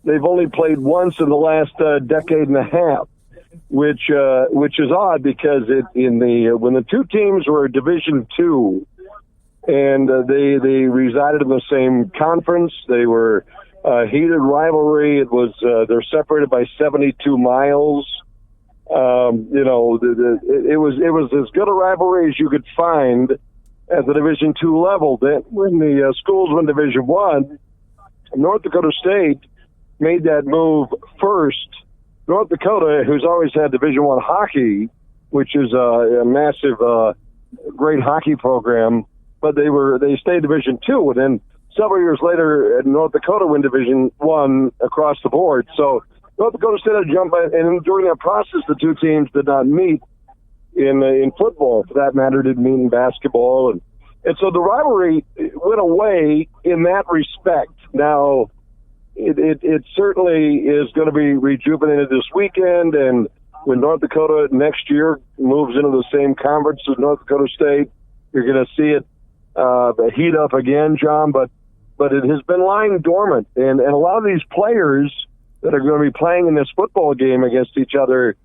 they've only played once in the last decade and a half, which is odd because when the two teams were Division II and they resided in the same conference, they were heated rivalry. It was they're separated by 72 miles. It was as good a rivalry as you could find at the Division II level. Then when the schools were in Division I, North Dakota State made that move first. North Dakota, who's always had Division I hockey, which is a massive, great hockey program, but they stayed Division II, and then several years later, North Dakota won Division I across the board. So North Dakota State had to jump, and during that process, the two teams did not meet in football. For that matter, didn't meet in basketball, and so the rivalry went away in that respect. Now, it certainly is going to be rejuvenated this weekend, and when North Dakota next year moves into the same conference as North Dakota State, you're going to see it heat up again, John, but it has been lying dormant, and a lot of these players that are going to be playing in this football game against each other,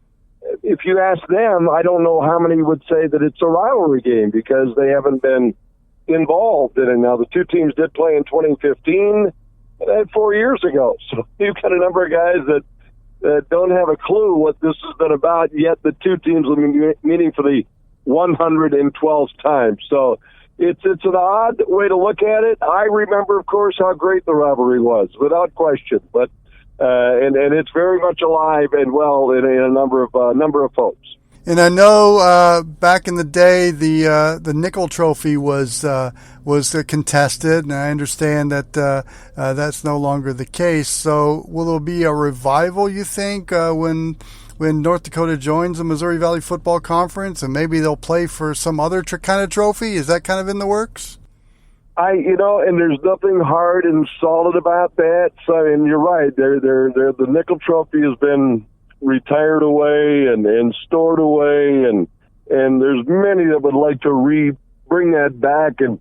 if you ask them, I don't know how many would say that it's a rivalry game because they haven't been involved in it. Now, the two teams did play in 2015, 4 years ago. So you've got a number of guys that don't have a clue what this has been about, yet the two teams will be meeting for the 112th time. So it's an odd way to look at it. I remember, of course, how great the rivalry was, without question. But and it's very much alive and well in a number of folks. And I know back in the day the Nickel Trophy was contested, and I understand that that's no longer the case. So will there be a revival, you think, when when North Dakota joins the Missouri Valley Football Conference, and maybe they'll play for some other kind of trophy? Is that kind of in the works? And there's nothing hard and solid about that. So, and you're right. The nickel trophy has been retired away and stored away, and there's many that would like to bring that back and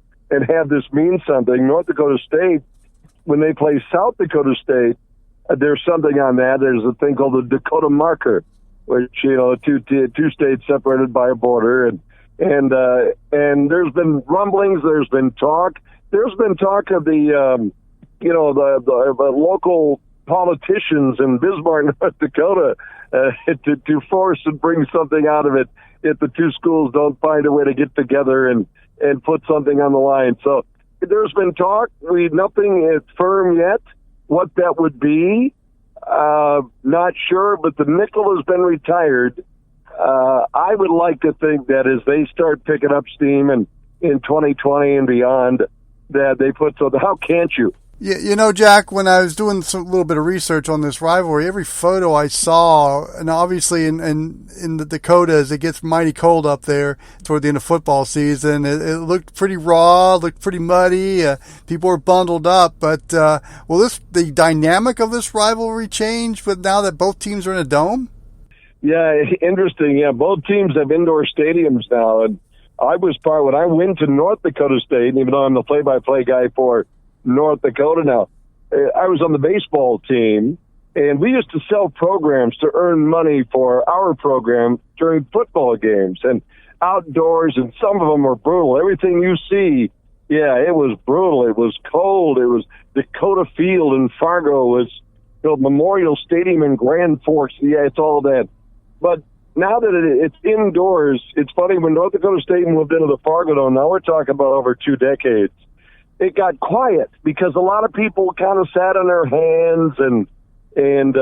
have this mean something. North Dakota State, when they play South Dakota State, there's something on that. There's a thing called the Dakota marker, which, two states separated by a border, and there's been rumblings. There's been talk. There's been talk of the local politicians in Bismarck, North Dakota, to force and bring something out of it if the two schools don't find a way to get together and put something on the line. So there's been talk. Nothing is firm yet. What that would be, not sure. But the nickel has been retired. I would like to think that as they start picking up steam in 2020 and beyond, that they put something. How can't you? Yeah, Jack, when I was doing a little bit of research on this rivalry, every photo I saw, and obviously in the Dakotas, it gets mighty cold up there toward the end of football season. It looked pretty raw, looked pretty muddy. People were bundled up. But will the dynamic of this rivalry change with now that both teams are in a dome? Yeah, interesting. Yeah, both teams have indoor stadiums now. And I was when I went to North Dakota State, even though I'm the play-by-play guy for North Dakota now, I was on the baseball team, and we used to sell programs to earn money for our program during football games and outdoors, and some of them were brutal. Everything you see, it was brutal. It was cold. It was Dakota Field in Fargo. It was Memorial Stadium in Grand Forks. Yeah, it's all that. But now that it's indoors, it's funny, when North Dakota State moved into the Fargo Dome, now we're talking about over 2 decades, it got quiet because a lot of people kind of sat on their hands and didn't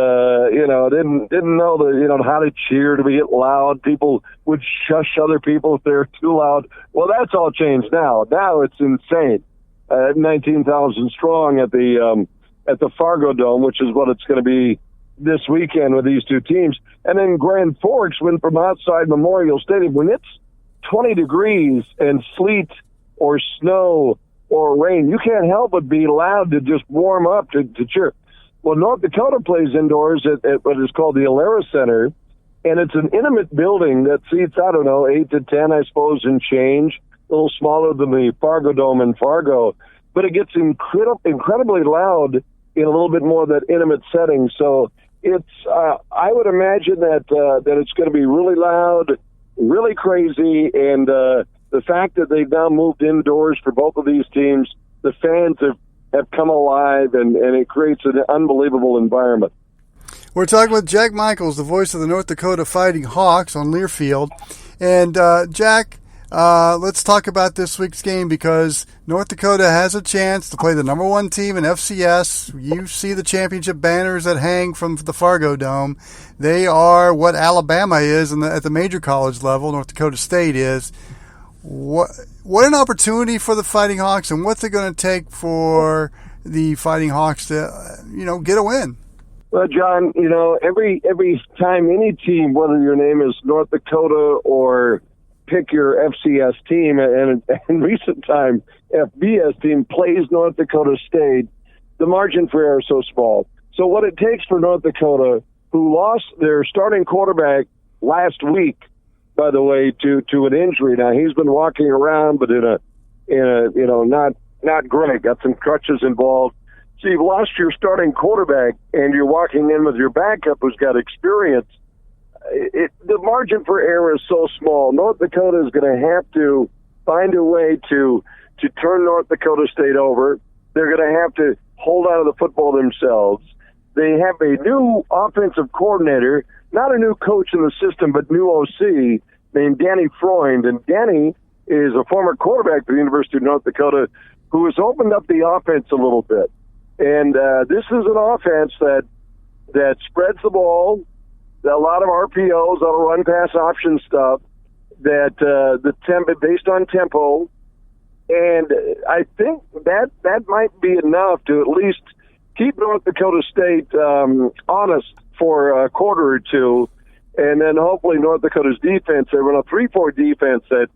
know how to cheer to be loud. People would shush other people if they're too loud. Well, that's all changed now. Now it's insane. 19,000 strong at the Fargo Dome, which is what it's going to be this weekend with these two teams. And then Grand Forks went from outside Memorial Stadium. When it's 20 degrees and sleet or snow or rain, you can't help but be loud to just warm up to cheer. Well, North Dakota plays indoors at what is called the Alara Center, and it's an intimate building that seats, 8 to 10, I suppose, and change, a little smaller than the Fargo Dome in Fargo, but it gets incredibly loud in a little bit more of that intimate setting. So it's, I would imagine that it's going to be really loud, really crazy, and the fact that they've now moved indoors for both of these teams, the fans have come alive, and it creates an unbelievable environment. We're talking with Jack Michaels, the voice of the North Dakota Fighting Hawks on Learfield. And Jack, let's talk about this week's game, because North Dakota has a chance to play the number 1 team in FCS. You see the championship banners that hang from the Fargo Dome. They are what Alabama is at the major college level, North Dakota State is. What an opportunity for the Fighting Hawks, and what's it going to take for the Fighting Hawks to, get a win? Well, John, every time any team, whether your name is North Dakota or pick your FCS team, and in recent time, FBS team plays North Dakota State, the margin for error is so small. So what it takes for North Dakota, who lost their starting quarterback last week, by the way, to an injury. Now, he's been walking around, but in a not great. Got some crutches involved. So you've lost your starting quarterback, and you're walking in with your backup who's got experience. The margin for error is so small. North Dakota is going to have to find a way to turn North Dakota State over. They're going to have to hold on to the football themselves. They have a new offensive coordinator, not a new coach in the system, but new OC, named Danny Freund. And Danny is a former quarterback for the University of North Dakota who has opened up the offense a little bit. And this is an offense that spreads the ball, a lot of RPOs, a lot of run-pass option stuff, based on tempo. And I think that might be enough to at least keep North Dakota State honest for a quarter or two, And then hopefully North Dakota's defense, they run a 3-4 defense that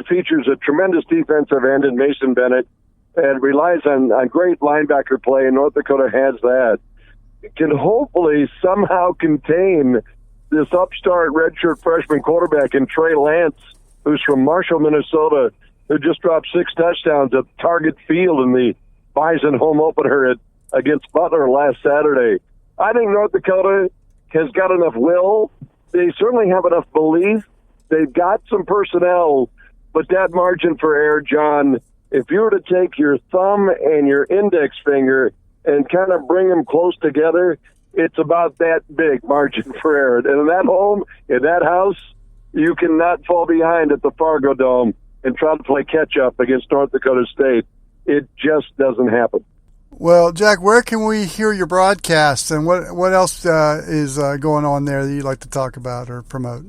features a tremendous defensive end in Mason Bennett and relies on great linebacker play, and North Dakota has that. It can hopefully somehow contain this upstart redshirt freshman quarterback in Trey Lance, who's from Marshall, Minnesota, who just dropped 6 touchdowns at Target Field in the Bision home opener against Butler last Saturday. I think North Dakota has got enough will. They certainly have enough belief. They've got some personnel, but that margin for error, John, if you were to take your thumb and your index finger and kind of bring them close together, it's about that big margin for error. And in that home, in that house, you cannot fall behind at the Fargo Dome and try to play catch-up against North Dakota State. It just doesn't happen. Well, Jack, where can we hear your broadcasts, and what else is going on there that you'd like to talk about or promote?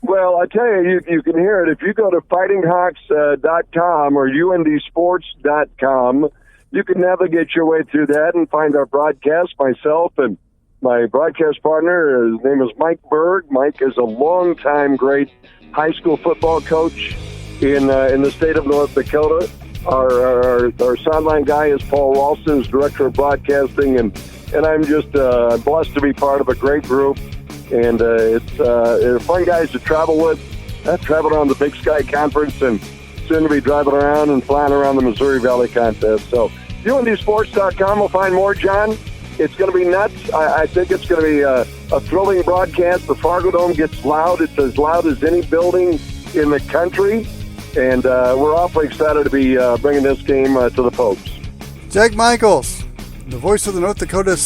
Well, I tell you, you can hear it. If you go to fightinghawks.com or undsports.com, you can navigate your way through that and find our broadcast. Myself and my broadcast partner, his name is Mike Berg. Mike is a longtime great high school football coach in the state of North Dakota. Our sideline guy is Paul Ralston, who's director of broadcasting, and I'm just blessed to be part of a great group. And they're fun guys to travel with. I've traveled around the Big Sky Conference and soon to be driving around and flying around the Missouri Valley Contest. So undsports.com will find more, John. It's going to be nuts. I think it's going to be a thrilling broadcast. The Fargo Dome gets loud. It's as loud as any building in the country. And we're awfully excited to be bringing this game to the folks. Jack Michaels, the voice of the North Dakota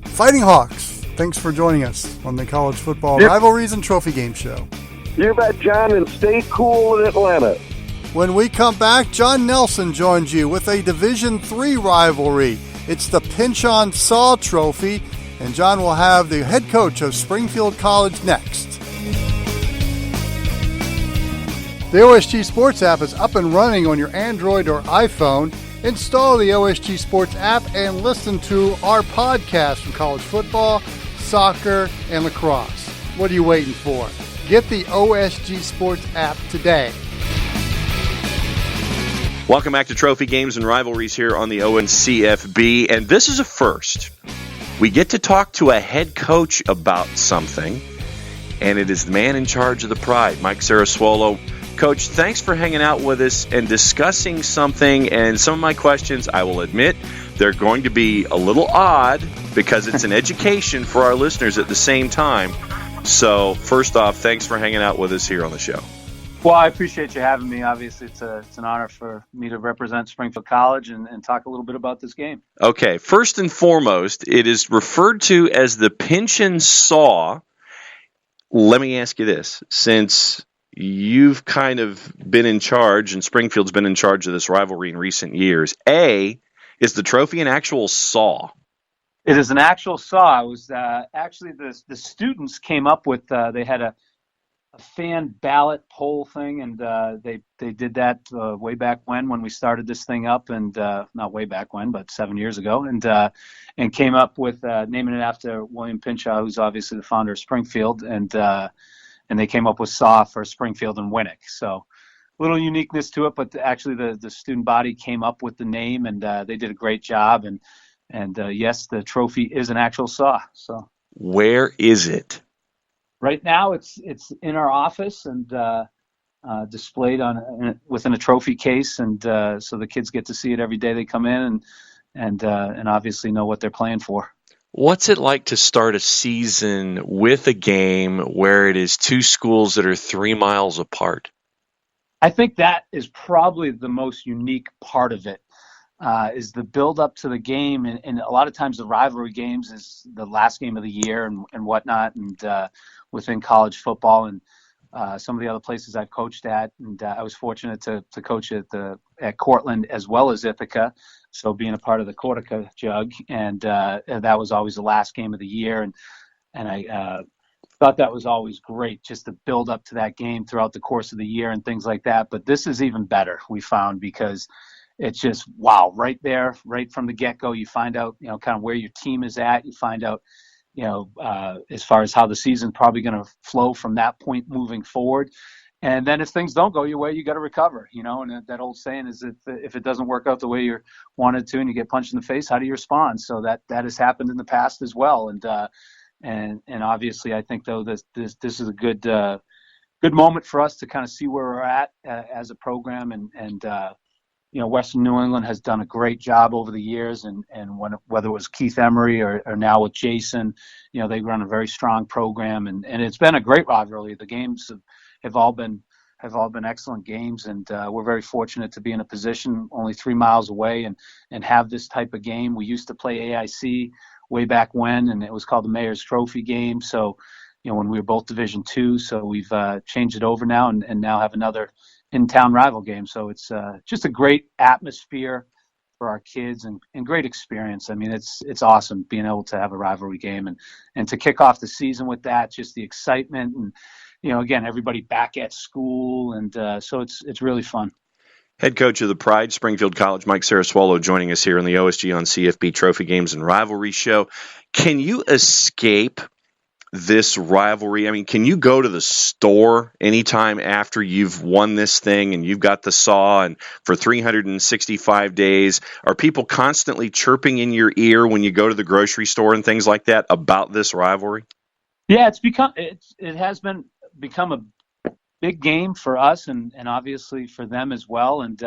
Fighting Hawks. Thanks for joining us on the College Football Rivalries and Trophy Game Show. You bet, John, and stay cool in Atlanta. When we come back, John Nelson joins you with a Division III rivalry. It's the Pynchon Saw Trophy, and John will have the head coach of Springfield College next. The OSG Sports app is up and running on your Android or iPhone. Install the OSG Sports app and listen to our podcast from college football, soccer, and lacrosse. What are you waiting for? Get the OSG Sports app today. Welcome back to Trophy Games and Rivalries here on the ONCFB, and this is a first. We get to talk to a head coach about something, and it is the man in charge of the Pride, Mike Cerasuolo. Coach, thanks for hanging out with us and discussing something, and some of my questions, I will admit, they're going to be a little odd because it's an education for our listeners at the same time. So, first off, thanks for hanging out with us here on the show. Well, I appreciate you having me. Obviously, it's an honor for me to represent Springfield College and talk a little bit about this game. Okay, first and foremost, it is referred to as the Pynchon Saw. Let me ask you this. Since you've kind of been in charge, and Springfield's been in charge of this rivalry in recent years, is the trophy an actual saw? It is an actual saw. It was actually the students came up with, they had a fan ballot poll thing, and they did that way back when we started this thing up, and not way back when, but 7 years ago, and came up with naming it after William Pynchon, who's obviously the founder of Springfield, and they came up with Saw for Springfield and Winnick. So a little uniqueness to it, but actually the student body came up with the name, and they did a great job, and yes, the trophy is an actual saw. So where is it? Right now, it's in our office and displayed within a trophy case, and so the kids get to see it every day they come in, and obviously know what they're playing for. What's it like to start a season with a game where it is two schools that are 3 miles apart? I think that is probably the most unique part of it, is the build up to the game, and a lot of times the rivalry games is the last game of the year and whatnot, and within college football and some of the other places I've coached at, and I was fortunate to coach at Cortland as well as Ithaca, so being a part of the Cortica Jug, and that was always the last game of the year, and I thought that was always great, just to build up to that game throughout the course of the year and things like that. But this is even better, we found, because it's just, wow, right there, right from the get-go, you find out, kind of where your team is at. You find out as far as how the season's probably going to flow from that point moving forward. And then if things don't go your way, you got to recover, and that old saying is if it doesn't work out the way you wanted to and you get punched in the face, how do you respond? So that has happened in the past as well. And obviously I think though this is a good moment for us to kind of see where we're at as a program. And Western New England has done a great job over the years, and whether it was Keith Emery or now with Jason, they run a very strong program, and it's been a great rivalry. The games have all been excellent games, and we're very fortunate to be in a position only 3 miles away and have this type of game. We used to play AIC way back when, and it was called the Mayor's Trophy game. So, when we were both Division II, so we've changed it over now and now have another in-town rival game. So it's just a great atmosphere for our kids and great experience. I mean, it's awesome being able to have a rivalry game and to kick off the season with that, just the excitement and, again, everybody back at school. And so it's really fun. Head coach of the Pride, Springfield College, Mike Cerasuolo, joining us here on the OSG on CFB Trophy Games and Rivalry Show. Can you escape this rivalry? I mean, can you go to the store anytime after you've won this thing and you've got the saw and for 365 days? Are people constantly chirping in your ear when you go to the grocery store and things like that about this rivalry? Yeah, it has become a big game for us and obviously for them as well. And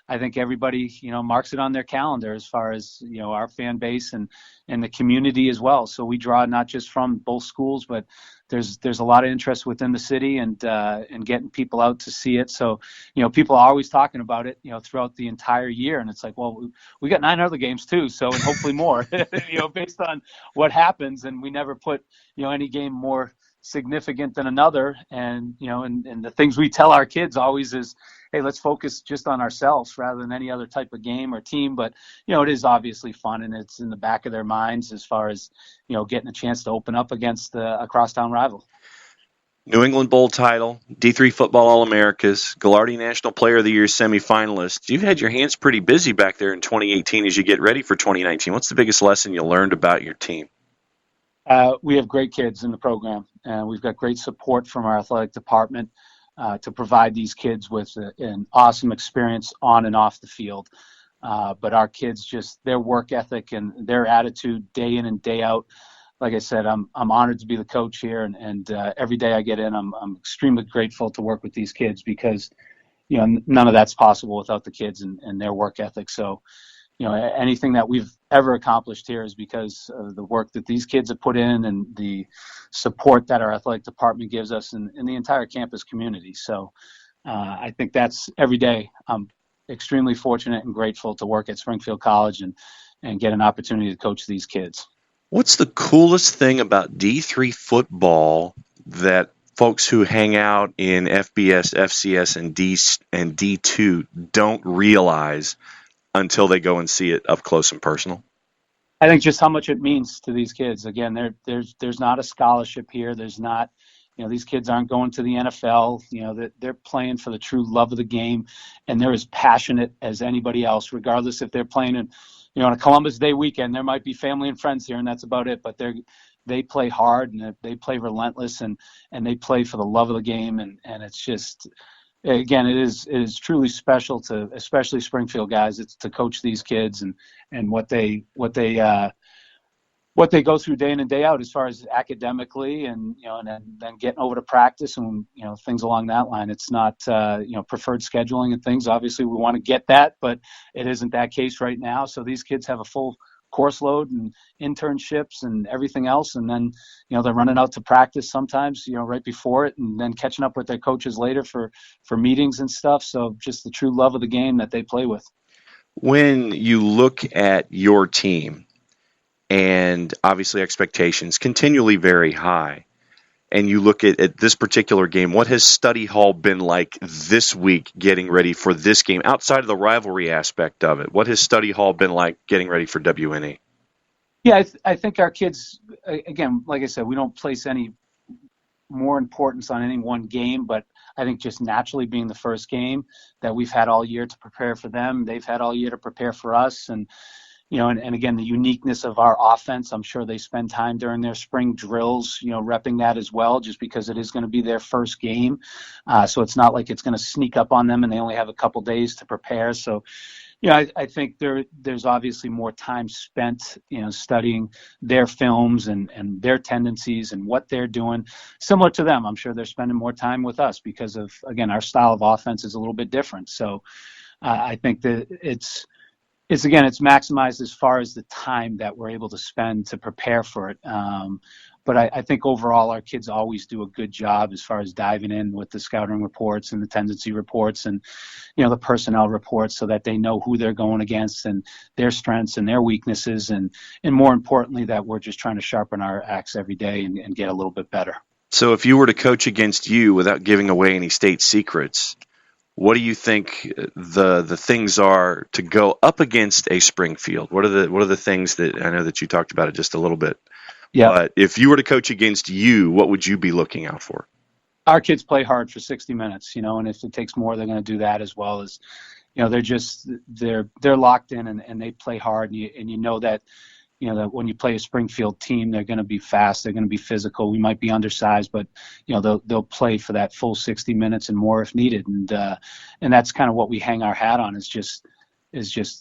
I think everybody, marks it on their calendar as far as, our fan base and the community as well. So we draw not just from both schools, but there's a lot of interest within the city and getting people out to see it. So, people are always talking about it, throughout the entire year. And it's like, well, we got 9 other games too. So, and hopefully more, based on what happens. And we never put, any game more significant than another. And, and the things we tell our kids always is, hey, let's focus just on ourselves rather than any other type of game or team. But, it is obviously fun and it's in the back of their minds as far as, getting a chance to open up against a crosstown rival. New England Bowl title, D3 Football All-Americas, Gallardi National Player of the Year semifinalist. You've had your hands pretty busy back there in 2018 as you get ready for 2019. What's the biggest lesson you learned about your team? We have great kids in the program, and we've got great support from our athletic department to provide these kids with an awesome experience on and off the field. But our kids, just their work ethic and their attitude day in and day out. Like I said, I'm honored to be the coach here, and every day I get in, I'm extremely grateful to work with these kids because, none of that's possible without the kids and their work ethic. So, anything that we've ever accomplished here is because of the work that these kids have put in and the support that our athletic department gives us and the entire campus community. So I think that's every day. I'm extremely fortunate and grateful to work at Springfield College and get an opportunity to coach these kids. What's the coolest thing about D3 football that folks who hang out in FBS, FCS, and D2 don't realize until they go and see it up close and personal? I think just how much it means to these kids. Again, there's not a scholarship here. There's not, these kids aren't going to the NFL. They're playing for the true love of the game, and they're as passionate as anybody else, regardless if they're playing in, on a Columbus Day weekend. There might be family and friends here, and that's about it. But they play hard and they play relentless, and they play for the love of the game, and it's just. Again, it is truly special to, especially Springfield guys. It's to coach these kids and what they go through day in and day out as far as academically and then getting over to practice and things along that line. It's not preferred scheduling and things. Obviously, we want to get that, but it isn't that case right now. So these kids have a full course load and internships and everything else, and then they're running out to practice sometimes right before it, and then catching up with their coaches later for meetings and stuff. So just the true love of the game that they play with. When you look at your team, and obviously expectations continually very high, and you look at this particular game, what has study hall been like this week getting ready for this game? Outside of the rivalry aspect of it, what has study hall been like getting ready for WNE? Yeah, I think our kids, again, like I said, we don't place any more importance on any one game, but I think just naturally being the first game that we've had all year to prepare for them, they've had all year to prepare for us. And, and again, the uniqueness of our offense, I'm sure they spend time during their spring drills, repping that as well, just because it is going to be their first game. So it's not like it's going to sneak up on them and they only have a couple days to prepare. So, I think there's obviously more time spent, studying their films and their tendencies and what they're doing. Similar to them, I'm sure they're spending more time with us because of, again, our style of offense is a little bit different. So I think that it's maximized as far as the time that we're able to spend to prepare for it. But I think overall our kids always do a good job as far as diving in with the scouting reports and the tendency reports and, the personnel reports, so that they know who they're going against and their strengths and their weaknesses. And more importantly, that we're just trying to sharpen our axe every day and get a little bit better. So if you were to coach against you without giving away any state secrets, what do you think the things are to go up against a Springfield? What are the things that, I know that you talked about it just a little bit. Yeah. But if you were to coach against you, what would you be looking out for? Our kids play hard for 60 minutes, and if it takes more, they're going to do that, as well as, they're locked in and they play hard, and you know that when you play a Springfield team, they're going to be fast, they're going to be physical. We might be undersized, but they'll play for that full 60 minutes and more if needed, and that's kind of what we hang our hat on, is just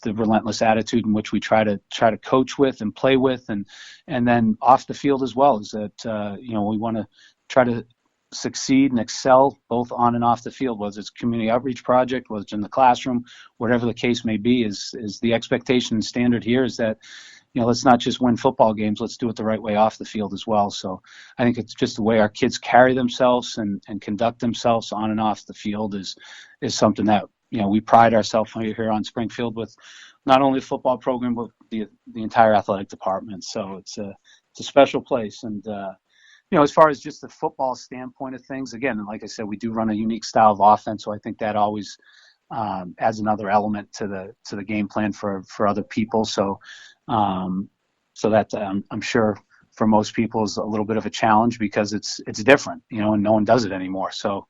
the relentless attitude in which we try to coach with and play with, and then off the field as well, is that we want to try to succeed and excel both on and off the field, whether it's a community outreach project, whether it's in the classroom, whatever the case may be. Is the expectation and standard here is that let's not just win football games, let's do it the right way off the field as well. So I think it's just the way our kids carry themselves and conduct themselves on and off the field is something that we pride ourselves here on Springfield with, not only the football program, but the entire athletic department. So it's a special place. And, as far as just the football standpoint of things, again, and like I said, we do run a unique style of offense. So I think that always adds another element to the game plan for other people. So that I'm sure for most people is a little bit of a challenge, because it's different, and no one does it anymore. So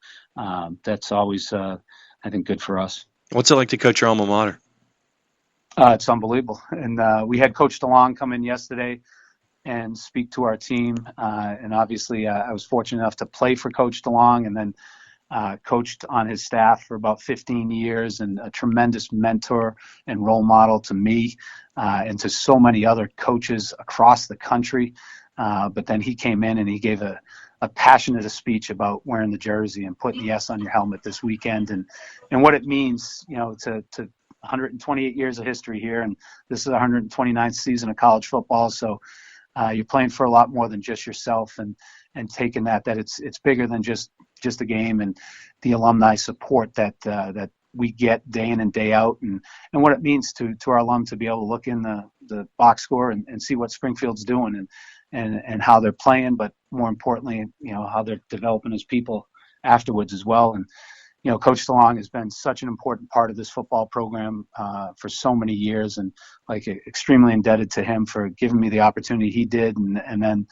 that's always, I think, good for us. What's it like to coach your alma mater? It's unbelievable. And we had Coach DeLong come in yesterday and speak to our team. And obviously I was fortunate enough to play for Coach DeLong, and then coached on his staff for about 15 years, and a tremendous mentor and role model to me and to so many other coaches across the country. But then he came in and he gave a passionate speech about wearing the jersey and putting the S on your helmet this weekend, and what it means, to 128 years of history here, and this is the 129th season of college football. So you're playing for a lot more than just yourself, and taking that it's bigger than just a game, and the alumni support that we get day in and day out, and what it means to our alum to be able to look in the box score and see what Springfield's doing and how they're playing, but more importantly, how they're developing as people afterwards as well. And Coach DeLong has been such an important part of this football program for so many years, and extremely indebted to him for giving me the opportunity he did, and then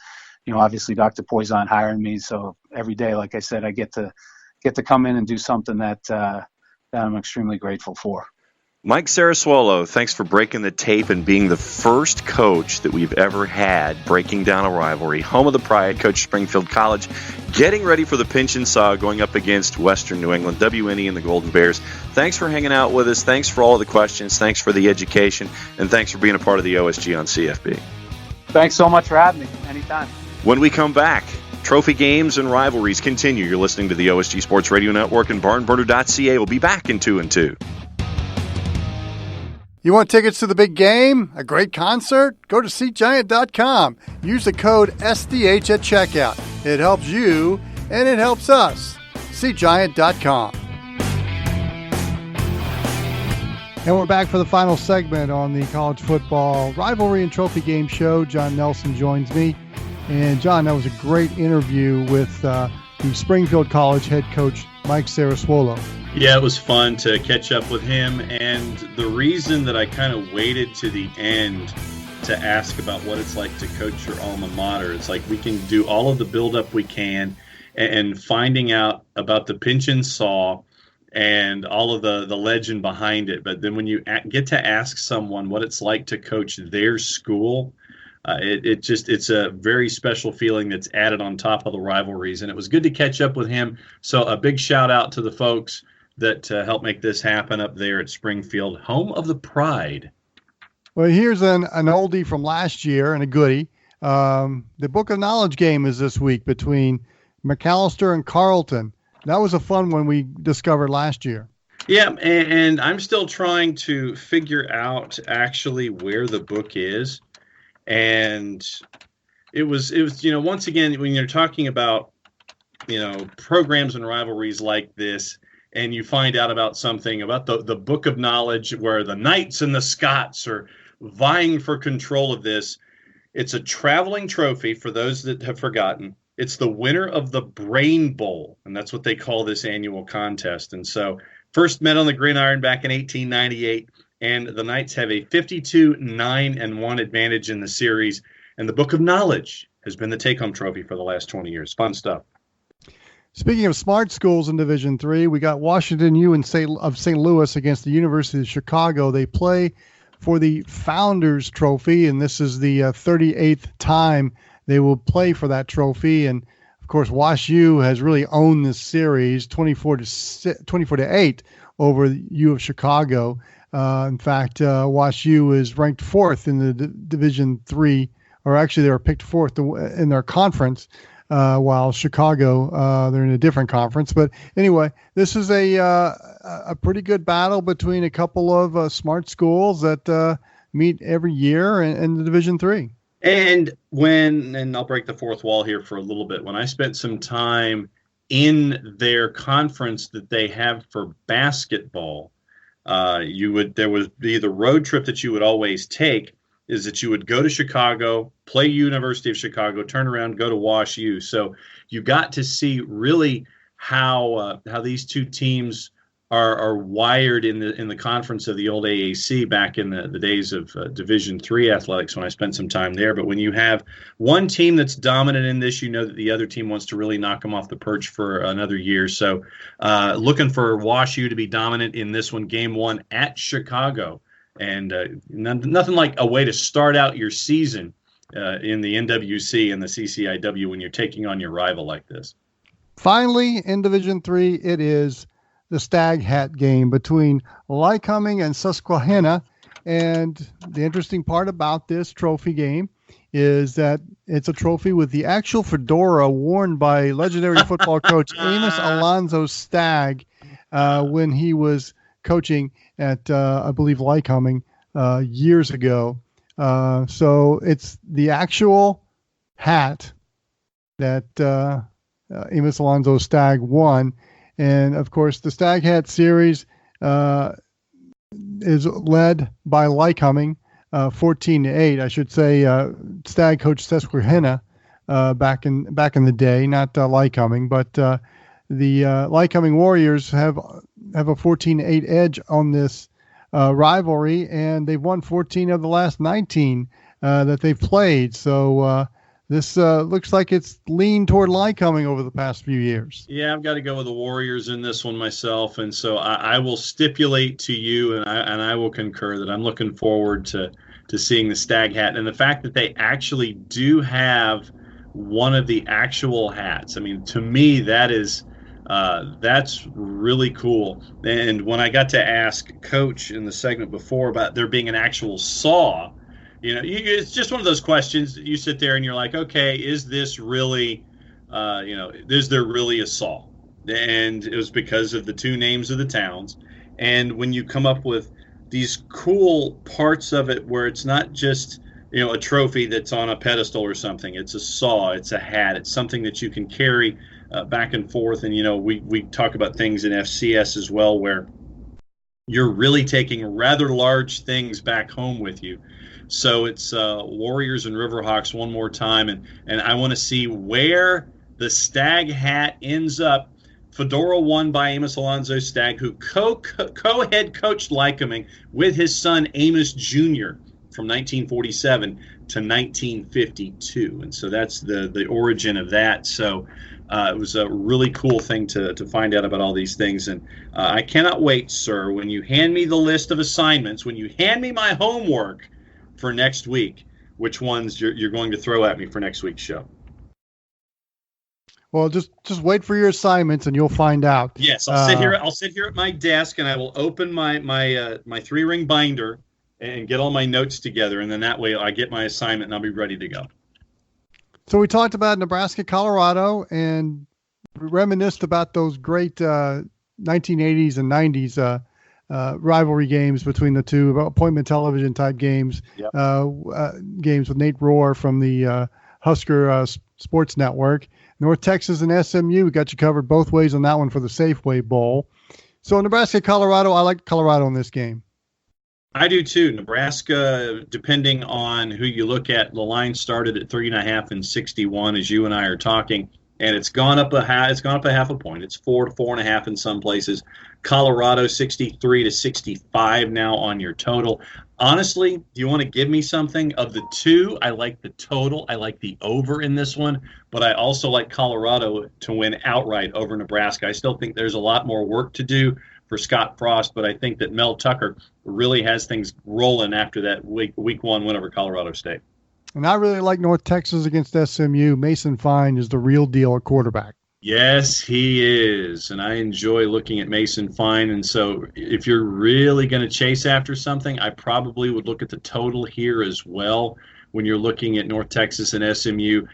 obviously Dr. Poison hiring me. So every day, like I said, I get to come in and do something that I'm extremely grateful for. Mike Cerasuolo, thanks for breaking the tape and being the first coach that we've ever had breaking down a rivalry. Home of the Pride, Coach Springfield College, getting ready for the Pynchon Saw, going up against Western New England, WNE and the Golden Bears. Thanks for hanging out with us. Thanks for all of the questions. Thanks for the education. And thanks for being a part of the OSG on CFB. Thanks so much for having me. Anytime. When we come back, Trophy Games and Rivalries continue. You're listening to the OSG Sports Radio Network, and barnburner.ca will be back in 2 and 2. You want tickets to the big game? A great concert? Go to SeatGiant.com. Use the code SDH at checkout. It helps you, and it helps us. SeatGiant.com. And we're back for the final segment on the college football rivalry and trophy game show. John Nelson joins me. And John, that was a great interview with the Springfield College head coach, Mike Cerasuolo. Yeah, it was fun to catch up with him, and the reason that I kind of waited to the end to ask about what it's like to coach your alma mater, it's like we can do all of the build-up we can, and finding out about the Pynchon Saw and all of the legend behind it. But then when you get to ask someone what it's like to coach their school, it's a very special feeling that's added on top of the rivalries. And it was good to catch up with him. So a big shout out to the folks that helped make this happen up there at Springfield, home of the Pride. Well, here's an oldie from last year and a goodie. The Book of Knowledge game is this week between McAllister and Carleton. That was a fun one we discovered last year. Yeah, and I'm still trying to figure out actually where the book is. And it was once again, when you're talking about, programs and rivalries like this, and you find out about something about the Book of Knowledge where the Knights and the Scots are vying for control of this. It's a traveling trophy for those that have forgotten. It's the winner of the Brain Bowl, and that's what they call this annual contest. And so first met on the gridiron back in 1898, and the Knights have a 52-9-1 advantage in the series. And the Book of Knowledge has been the take-home trophy for the last 20 years. Fun stuff. Speaking of smart schools in Division III, we got Washington U of St. Louis against the University of Chicago. They play for the Founders Trophy, and this is the 38th time they will play for that trophy. And of course, Wash U has really owned this series, 24-8 over U of Chicago. In fact, Wash U is ranked fourth in the Division III, or actually they were picked fourth in their conference, while Chicago, they're in a different conference. But anyway, this is a pretty good battle between a couple of smart schools that meet every year in the Division III. And I'll break the fourth wall here for a little bit. When I spent some time in their conference that they have for basketball, there would be the road trip that you would always take is that you would go to Chicago, play University of Chicago, turn around, go to Wash U. So you got to see really how these two teams are wired in the conference of the old AAC back in the days of Division III athletics when I spent some time there. But when you have one team that's dominant in this, you know that the other team wants to really knock them off the perch for another year. So looking for Wash U to be dominant in this one, game one at Chicago. And nothing like a way to start out your season in the NWC and the CCIW when you're taking on your rival like this. Finally, in Division III, it is the Stagg Hat game between Lycoming and Susquehanna. And the interesting part about this trophy game is that it's a trophy with the actual fedora worn by legendary football coach Amos Alonzo Stagg when he was coaching at, I believe, Lycoming years ago. So it's the actual hat that Amos Alonzo Stagg won. And, of course, the Stagg Hat Series is led by Lycoming, 14-8. I should say Stagg coached Susquehanna back in the day, not Lycoming. But the Lycoming Warriors have a 14-8 edge on this rivalry, and they've won 14 of the last 19 that they've played. So this looks like it's leaned toward Lycoming over the past few years. Yeah, I've got to go with the Warriors in this one myself, and so I will stipulate to you, and I will concur that I'm looking forward to seeing the Stagg Hat, and the fact that they actually do have one of the actual hats. I mean, to me, that's really cool. And when I got to ask Coach in the segment before about there being an actual saw, it's just one of those questions that you sit there and you're like, okay, is this really, is there really a saw? And it was because of the two names of the towns. And when you come up with these cool parts of it where it's not just, a trophy that's on a pedestal or something, it's a saw, it's a hat, it's something that you can carry back and forth. And, we talk about things in FCS as well where you're really taking rather large things back home with you. So it's Warriors and Riverhawks one more time, and I want to see where the Stagg Hat ends up. Fedora won by Amos Alonzo Stagg, who co-head coached Lycoming with his son Amos Jr. from 1947 to 1952, and so that's the origin of that. So it was a really cool thing to find out about all these things. And I cannot wait, sir, when you hand me the list of assignments, when you hand me my homework for next week, which ones you're going to throw at me for next week's show. Well, just wait for your assignments and you'll find out. Yes, I'll sit here at my desk and I will open my 3-ring binder and get all my notes together, and then that way I get my assignment and I'll be ready to go. So we talked about Nebraska, Colorado, and reminisced about those great 1980s and 90s rivalry games between the two, appointment television type games. Yep. Games with Nate Rohr from the Husker Sports Network. North Texas and SMU, we got you covered both ways on that one for the Safeway Bowl. So Nebraska, Colorado, I like Colorado in this game. I do too. Nebraska, depending on who you look at, the line started at 3.5 and 61 as you and I are talking, and it's gone up a half a point. It's 4 to 4.5 in some places. Colorado 63 to 65 now on your total. Honestly, do you want to give me something? Of the two, I like the total. I like the over in this one, but I also like Colorado to win outright over Nebraska. I still think there's a lot more work to do for Scott Frost, but I think that Mel Tucker really has things rolling after that week one win over Colorado State. And I really like North Texas against SMU. Mason Fine is the real deal at quarterback. Yes, he is, and I enjoy looking at Mason Fine. And so if you're really going to chase after something, I probably would look at the total here as well when you're looking at North Texas and SMU.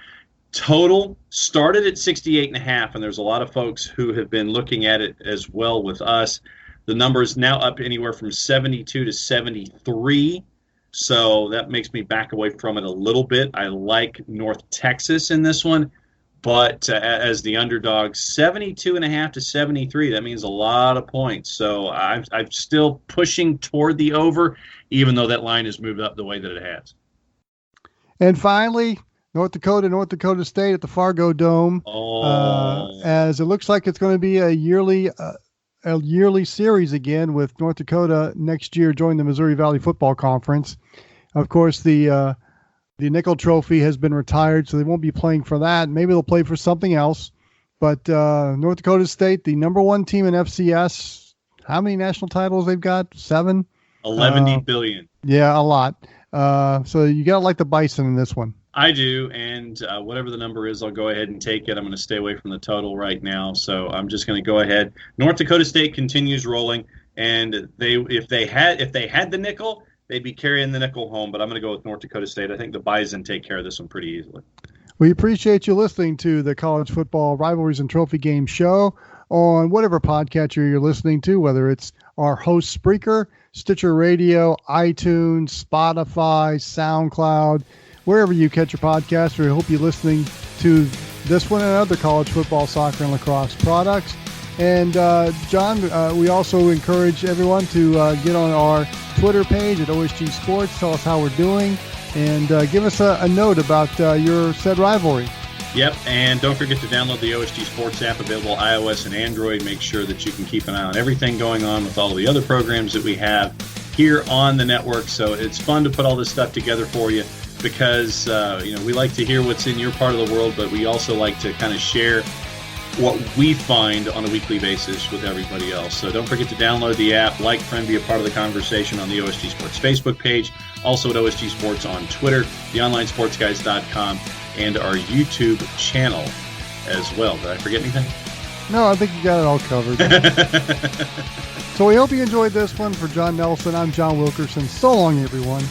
Total started at 68.5, and there's a lot of folks who have been looking at it as well with us. The number is now up anywhere from 72 to 73, so that makes me back away from it a little bit. I like North Texas in this one, but as the underdog, 72.5 to 73, that means a lot of points. So I'm still pushing toward the over, even though that line has moved up the way that it has. And finally, North Dakota State at the Fargo Dome, as it looks like it's going to be a yearly series again with North Dakota next year joining the Missouri Valley Football Conference. Of course, the Nickel Trophy has been retired, so they won't be playing for that. Maybe they'll play for something else. But North Dakota State, the number one team in FCS, how many national titles they've got? 7? 11 billion. Yeah, a lot. So you got to like the Bison in this one. I do, and whatever the number is, I'll go ahead and take it. I'm going to stay away from the total right now, so I'm just going to go ahead. North Dakota State continues rolling, and if they had the nickel, they'd be carrying the nickel home. But I'm going to go with North Dakota State. I think the Bison take care of this one pretty easily. We appreciate you listening to the College Football Rivalries and Trophy Game Show on whatever podcatcher you're listening to, whether it's our host Spreaker, Stitcher Radio, iTunes, Spotify, SoundCloud, wherever you catch your podcast. We hope you're listening to this one and other college football, soccer, and lacrosse products. And, John, we also encourage everyone to get on our Twitter page at OSG Sports. Tell us how we're doing, and give us a note about your said rivalry. Yep, and don't forget to download the OSG Sports app, available iOS and Android. Make sure that you can keep an eye on everything going on with all of the other programs that we have here on the network. So it's fun to put all this stuff together for you, because we like to hear what's in your part of the world, but we also like to kind of share what we find on a weekly basis with everybody else. So don't forget to download the app, like, friend, be a part of the conversation on the OSG Sports Facebook page, also at OSG Sports on Twitter, theonlinesportsguys.com, and our YouTube channel as well. Did I forget anything? No, I think you got it all covered. So we hope you enjoyed this one. For John Nelson, I'm John Wilkerson. So long, everyone.